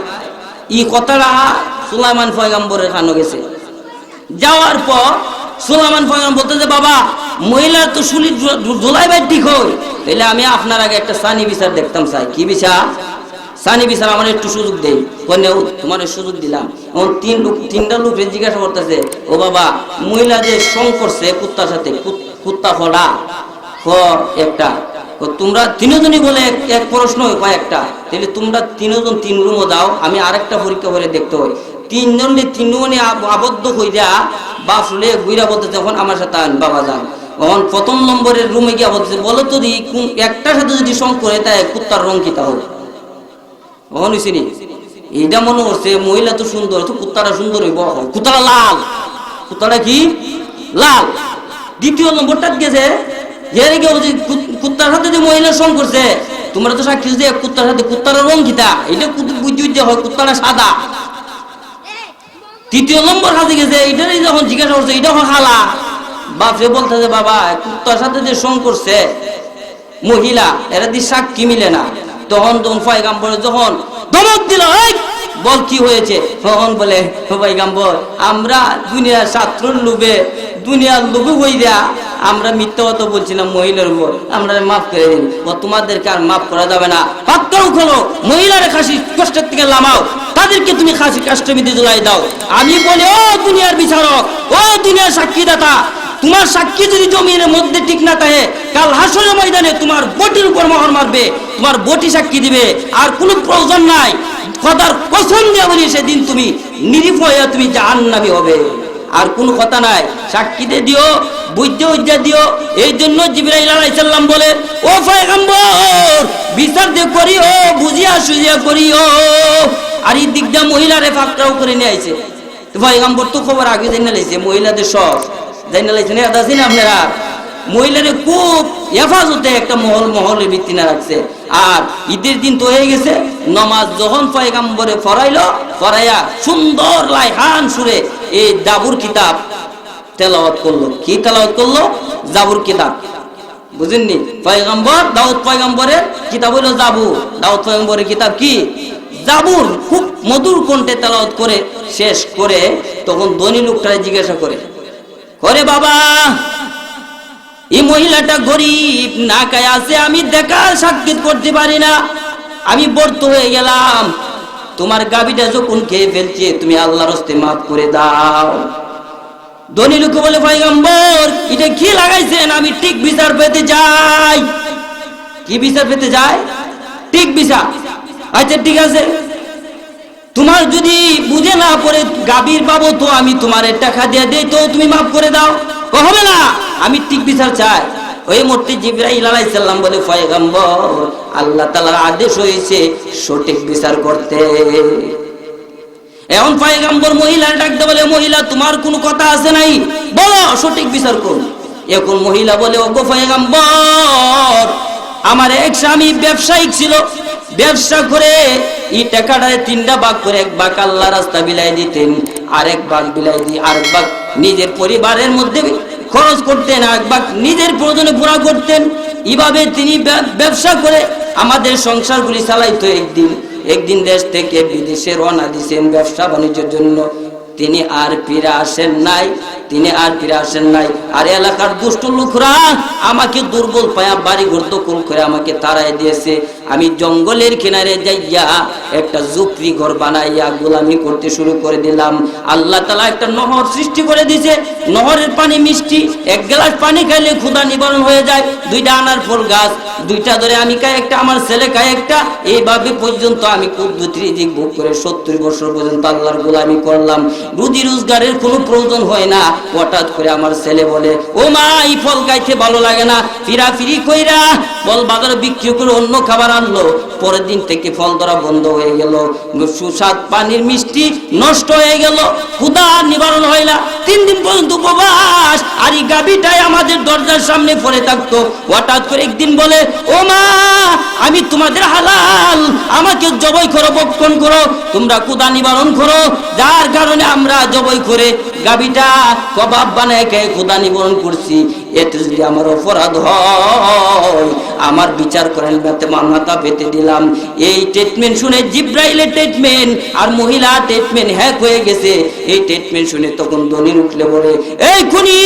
এই কথাটা সুলাইমান পয়গম্বরের কানে গেছে। যাওয়ার পর সুলাইমান পয়গম্বর বলতেছে, বাবা, মহিলার তো শুলি জোলাইবার ঠিক হয়, তাহলে আমি আপনার আগে একটা সানি বিচার দেখতাম চাই। কি বিচার? সানি বিচার, আমার একটু সুযোগ দেই। তোমার সুযোগ দিলাম। এখন তিনটা লোক জিজ্ঞাসা করতেছে, ও বাবা, মহিলা যে সং করছে কুত্তার সাথে, কুত্তা ফড়া একটা, তোমরা তিনজনই বলে এক প্রশ্ন হয় একটা, তাহলে তোমরা তিনজন তিন রুমও যাও, আমি আরেকটা পরীক্ষা করে দেখতে হয়। তিনজনে আবদ্ধ হয়ে যা বাপ শুলে গুইরা বলতেছে, এখন আমার সাথে বাবা যান। তখন প্রথম নম্বরের রুমে গিয়ে বলতেছে, বলো তো দি একটার সাথে যদি সং করে তাই কুত্তার রং কি তাহলে? কখন হয়েছে নি? এইটা মনে করছে মহিলা তো সুন্দর, তো কুত্তাটা সুন্দর হইব, কুত্তাটা লাল, কুত্তাটা কি লাল। দ্বিতীয় নম্বরটা গেছে, কুত্তার সাথে যে মহিলা সং করছে, তোমরা তো সাক্ষী যে কুত্তার সাথে কুত্তার রং কিতা, এটা বুঝতে হয় কুত্তাটা সাদা। তৃতীয় নম্বর হাতে গেছে, এটারই যখন জিজ্ঞাসা করছে, এটা হালা। বাপরে বলতেছে, বাবা, কুত্তার সাথে যে সং করছে মহিলা, এরা দিয়ে সাক্ষী মিলে না। তখন পয়গম্বর যখন ধমক দিল, বল কি হয়েছে? তখন বলে, পয়গম্বর, আমরা দুনিয়ার ছাত্রর লোভে, দুনিয়ার লোভে হই দেয়া আমরা মিথ্যা কথা বলছিলাম মহিলার উপর, আমরা মাফ করে দিন। তোমাদেরকে আর মাফ করা যাবে না, পাত্তাও খোলো, মহিলার খাসি কষ্টের থেকে লামাও, তাদেরকে তুমি খাসি কাষ্টের মধ্যে জ্বলাই দাও। আমি বলি, ও দুনিয়ার বিচারক, ও দুনিয়ার সাক্ষীদাতা, তোমার সাক্ষী যদি জমিনের মধ্যে ঠিক না থাকে, কাল হাসরের ময়দানে তোমার বটির উপর মোহর মারবে, তোমার বটি সাক্ষী দিবে, আর কোনো প্রয়োজন নাই। খোদার কসম দিয়ে বলি, সেদিন তুমি নিরীহ তুমি জাহান্নামী হবে, আর কোনো কথা নাই। সাক্ষীতে দিও, বুঝতে দিও। এই জন্য জিবরাইল আলাইহিস সালাম বলে, ও পয়গম্বর, বিচার দিয়ে করিও, বুঝিয়া সুঝিয়া করিও। আর এই দিকটা মহিলারে ফাঁকটাও করে নিয়ে আইছে। পয়গম্বর তো খবর আগে জেনে লাইছে, মহিলাদের সব জেনে লাইছে না, আছেন আপনারা। মহিলারে খুব হেফাজতে একটা মহলে ভিত্তি না রাখছে। আর ঈদের দিন তো হয়ে গেছে, নমাজ যখন পয়গম্বরে ফরাইয়া সুন্দর লাইহান সুরে এই জাবুর কিতাব তেলাওয়াত করলো। কি তেলাওয়াত করলো? জাবুর কিতাব, বুঝেননি? পয়গম্বর দাউদ পয়গম্বরের কিতাব হলো জাবুর। দাউদ পয়গম্বরের কিতাব কি? জাবুর। খুব মধুর কণ্ঠে তেলাওয়াত করে শেষ করে তখন ধনী লোকটারে জিজ্ঞাসা করে, বাবা, এই মহিলাটা গরিব, না খায় আছে, আমি দেখার সাক্ষাৎ করতে পারি না, আমি ব্যর্থ হয়ে গেলাম, তোমার গাভীটা যখন খেয়ে ফেলছে, তুমি আল্লাহর হস্তে মাফ করে দাও। ধনী লোক বলে, পয়গম্বর, এটা কি লাগাইছেন? আমি ঠিক বিচার পেতে যাই। কি বিচার পেতে যায়? ঠিক বিচার। আচ্ছা ঠিক আছে, তোমার যদি বুঝে না পড়ে গাভীর পাবো, তো আমি তোমার টাকা দিয়ে দেই, তো তুমি মাফ করে দাও। হবে না, আমি ঠিক বিচার চাই। ওই মুহূর্তে জিবরাইল আলাইহিস সালাম বলে, পয়গম্বর, আল্লাহ তাআলার আদেশ হয়েছে সঠিক বিচার করতে। এখন পয়গম্বর মহিলা ডাকতে বলে, মহিলা, তোমার কোনো কথা আছে নাই? বলো, সঠিক বিচার করুন। এখন মহিলা বলে, ওগো পয়গম্বর, আমার এক স্বামী ব্যবসায়িক ছিল, ব্যবসা করে এই টাকাটারে 3টা ভাগ করে 1 ভাগ আল্লাহ রাস্তা বিলাই দিতেন, আরেক ভাগ বিলাই দিয়ে আরেক ভাগ নিজের পরিবারের মধ্যে খরচ করতেন, আরেক ভাগ নিজের প্রয়োজনে পুরা করতেন। এইভাবে তিনি ব্যবসা করে আমাদের সংসারগুলি চালাইতো। একদিন দেশ থেকে বিদেশে রওনা দিয়েছেন ব্যবসা বাণিজ্যের জন্য। তিনি আর ফিরে আসেন নাই। আর এলাকার দুষ্ট লোকরা আমাকে দুর্বল পায়া বাড়ি ঘর দখল করে আমাকে তাড়াই দিয়েছে। আমি জঙ্গলের কিনারে যাইয়া একটা ঝুপড়ি ঘর বানাইয়া গোলামি করতে শুরু করে দিলাম। আল্লাহ তাআলা একটা নহর সৃষ্টি করে দিয়েছে, নহরের পানি মিষ্টি, 1 গ্লাস পানি খাইলে ক্ষুধা নিবারণ হয়ে যায়। 2টা আনার ফল গাছ, 2টা ধরে আমি খাই একটা, আমার ছেলে খায় একটা। এইভাবে পর্যন্ত আমি কুদ্দুতি রিজিক ভোগ করে 70 বছর পর্যন্ত আল্লাহর গোলামি করলাম। রুজি রোজগারের কোনো প্রয়োজন হয় না। হঠাৎ করে আমার ছেলে বলে, ও মা, এই ফল খাইতে ভালো লাগে না, ফিরাফিরি কইরা ফল বাজারে বিক্রি করে অন্য খাবার আনলো। পরের দিন থেকে ফল ধরা বন্ধ হয়ে গেল, সুস্বাদ পানির মিষ্টি নষ্ট হয়ে গেল, ক্ষুধা নিবারণ হয় না। 3 দিন পর্যন্ত উপবাস। আর এই গাভীটাই আমাদের দরজার সামনে পড়ে থাকতো। হঠাৎ করে একদিন বলে, ও মা, আমি তোমাদের হালাল, আমাকে জবাই করো, ভক্ষণ করো, তোমরা ক্ষুধা নিবারণ করো। যার কারণে আমরা জবাই করে গাভীটা কবাব বানায় খেয়ে ক্ষুধা নিবারণ করছি। এতে যদি আমার অপরাধ হয়, আমার বিচার করেন, মাথা পেতে দিলাম। এই ট্রিটমেন্ট শুনে জিব্রাইলের ট্রিটমেন্ট আর মহিলা ট্রিটমেন্ট হ্যাক হয়ে গেছে। এই ট্রিটমেন্ট শুনে তখন দলিল উঠলে বলে, এই খুনি,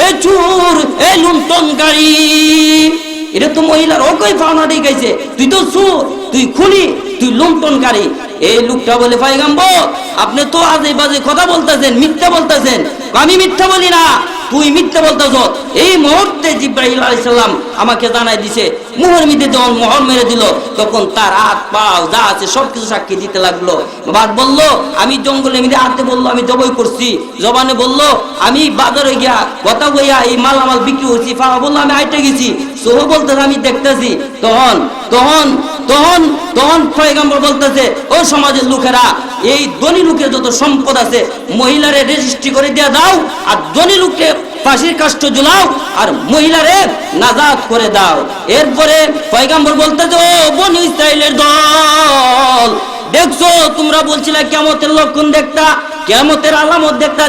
এই চোর, এই লুণ্ঠনকারী। এটা তো মহিলার ওকই ফাউনাটি গাইছে, তুই তো চোর, তুই খুনি, তুই লুণ্ঠনকারী। এই লোকটা বলে, পয়গম্বর, আপনি তো আজে বাজে কথা বলতেছেন, মিথ্যা বলতেছেন। আমি মিথ্যা বলি না, তুই মিথ্যা বলতেছ। এই মুহূর্তে জিব্রাইল আলাইহিস সালাম আমাকে জানাই দিছে, মোহর মিতে যখন মোহর মেরে দিল, তখন তার হাত পাও যা আছে সবকিছু সাক্ষী দিতে লাগলো। বাদ বলল, আমি জঙ্গলে মিলে হাতে বললো আমি জবাই করছি। জবানে বলল, আমি বাজারে গিয়া কথা বইয়া এই মালামাল বিক্রি করছি। ফাওয়া বললো, আমি আইটে গেছি। সোহ বলতেছে, আমি দেখতেছি। তখন পয়গম্বর বলতেছে, ও সমাজের লোকেরা, এই ধনী লোকের যত সম্পদ আছে মহিলারে রেজিস্ট্রি করে দিয়ে দাও, আর ধনী লোককে ফাঁসির কাষ্ঠ ঝুলাও, আর মহিলারে নাজাত করে দাও। এরপরে পয়গম্বর বলতেছে, ও বনী ইসরাইলের দল, দেখছো তোমরা বলছিলে কিয়ামতের লক্ষণ দেখতা, কিয়ামতের আলামত দেখতা,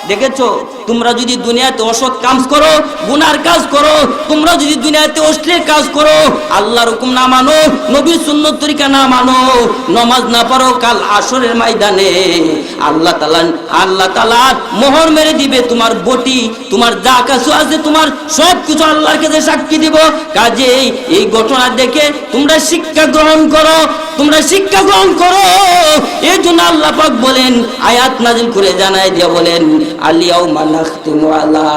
দেখেছো তোমরা যদি দুনিয়াতে অসৎ কাজ করো, গুনার কাজ করো, তোমরা যদি দুনিয়াতে অশ্লীল কাজ করো, আল্লাহর হুকুম না মানো, নবীর সুন্নত তরিকা না মানো, নামাজ না পড়ো, কাল আসরের ময়দানে আল্লাহ তাআলা মোহর মেরে দিবে তোমার বটি, তোমার যা কিছু আছে, তোমার সব কিছু আল্লাহর কাছে সাক্ষী দিব। কাজেই এই ঘটনা দেখে তোমরা শিক্ষা গ্রহণ করো। এই জন্য আল্লাহ পাক বলেন, আয়াত নাযিল করে জানাই দিয়া বলেন, আল-ইয়াউমা নাখতিমু আলা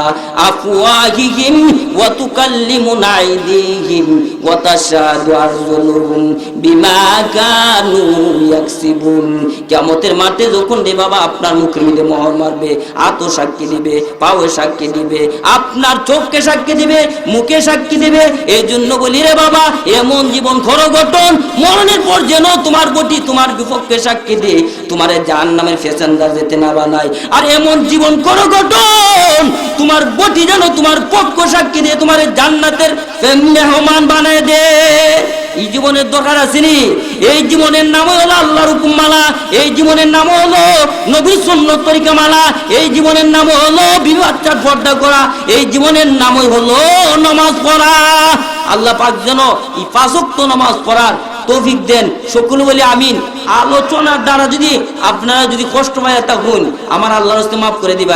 আফওয়াহিহিম ওয়া তুকাল্লিমুনা আইদিহিম ওয়া তাশহাদু আরজুলুহুম বিমা কানু ইয়াকসিবুন। কিয়ামতের মাঠে যখন রে বাবা আপনার মুখের মধ্যে মোহর মারবে, হাতও সাক্ষী দিবে, পাও সাক্ষী দিবে, আপনার চোখকে সাক্ষী দিবে, মুখে সাক্ষী দিবে। এই জন্য বলি রে বাবা, এমন জীবন খর গঠন, মরণের পর যেন তোমার বটি তোমার বিপক্ষে সাক্ষী দিয়ে তোমার জাহান্নামের প্যাসেঞ্জার যেতে না বানায়। আর এমন জীবন করো গঠন, তোমার বটি যেন তোমার পক্ষ সাক্ষী দিয়ে তোমার জান্নাতের মেহমান বানায় দে। এই জীবনের দরকার আসেনি। এই জীবনের নাম হলো আল্লাহর হুকুম মালা, এই জীবনের নাম হলো নবীর সুন্নত তরিকা মালা, এই জীবনের নাম হলো বিবাচ্চার পর্দা করা, এই জীবনের নামই হলো নামাজ পড়া। আল্লাহ পাক যেন এই 5 ওয়াক্ত নামাজ পড়ার তৌফিক দেন। সকলে বলি আমিন। আলোচনার দ্বারা যদি আপনারা যদি কষ্ট পায় তা হন, আমার আল্লাহর রাস্তায় মাফ করে দিবা।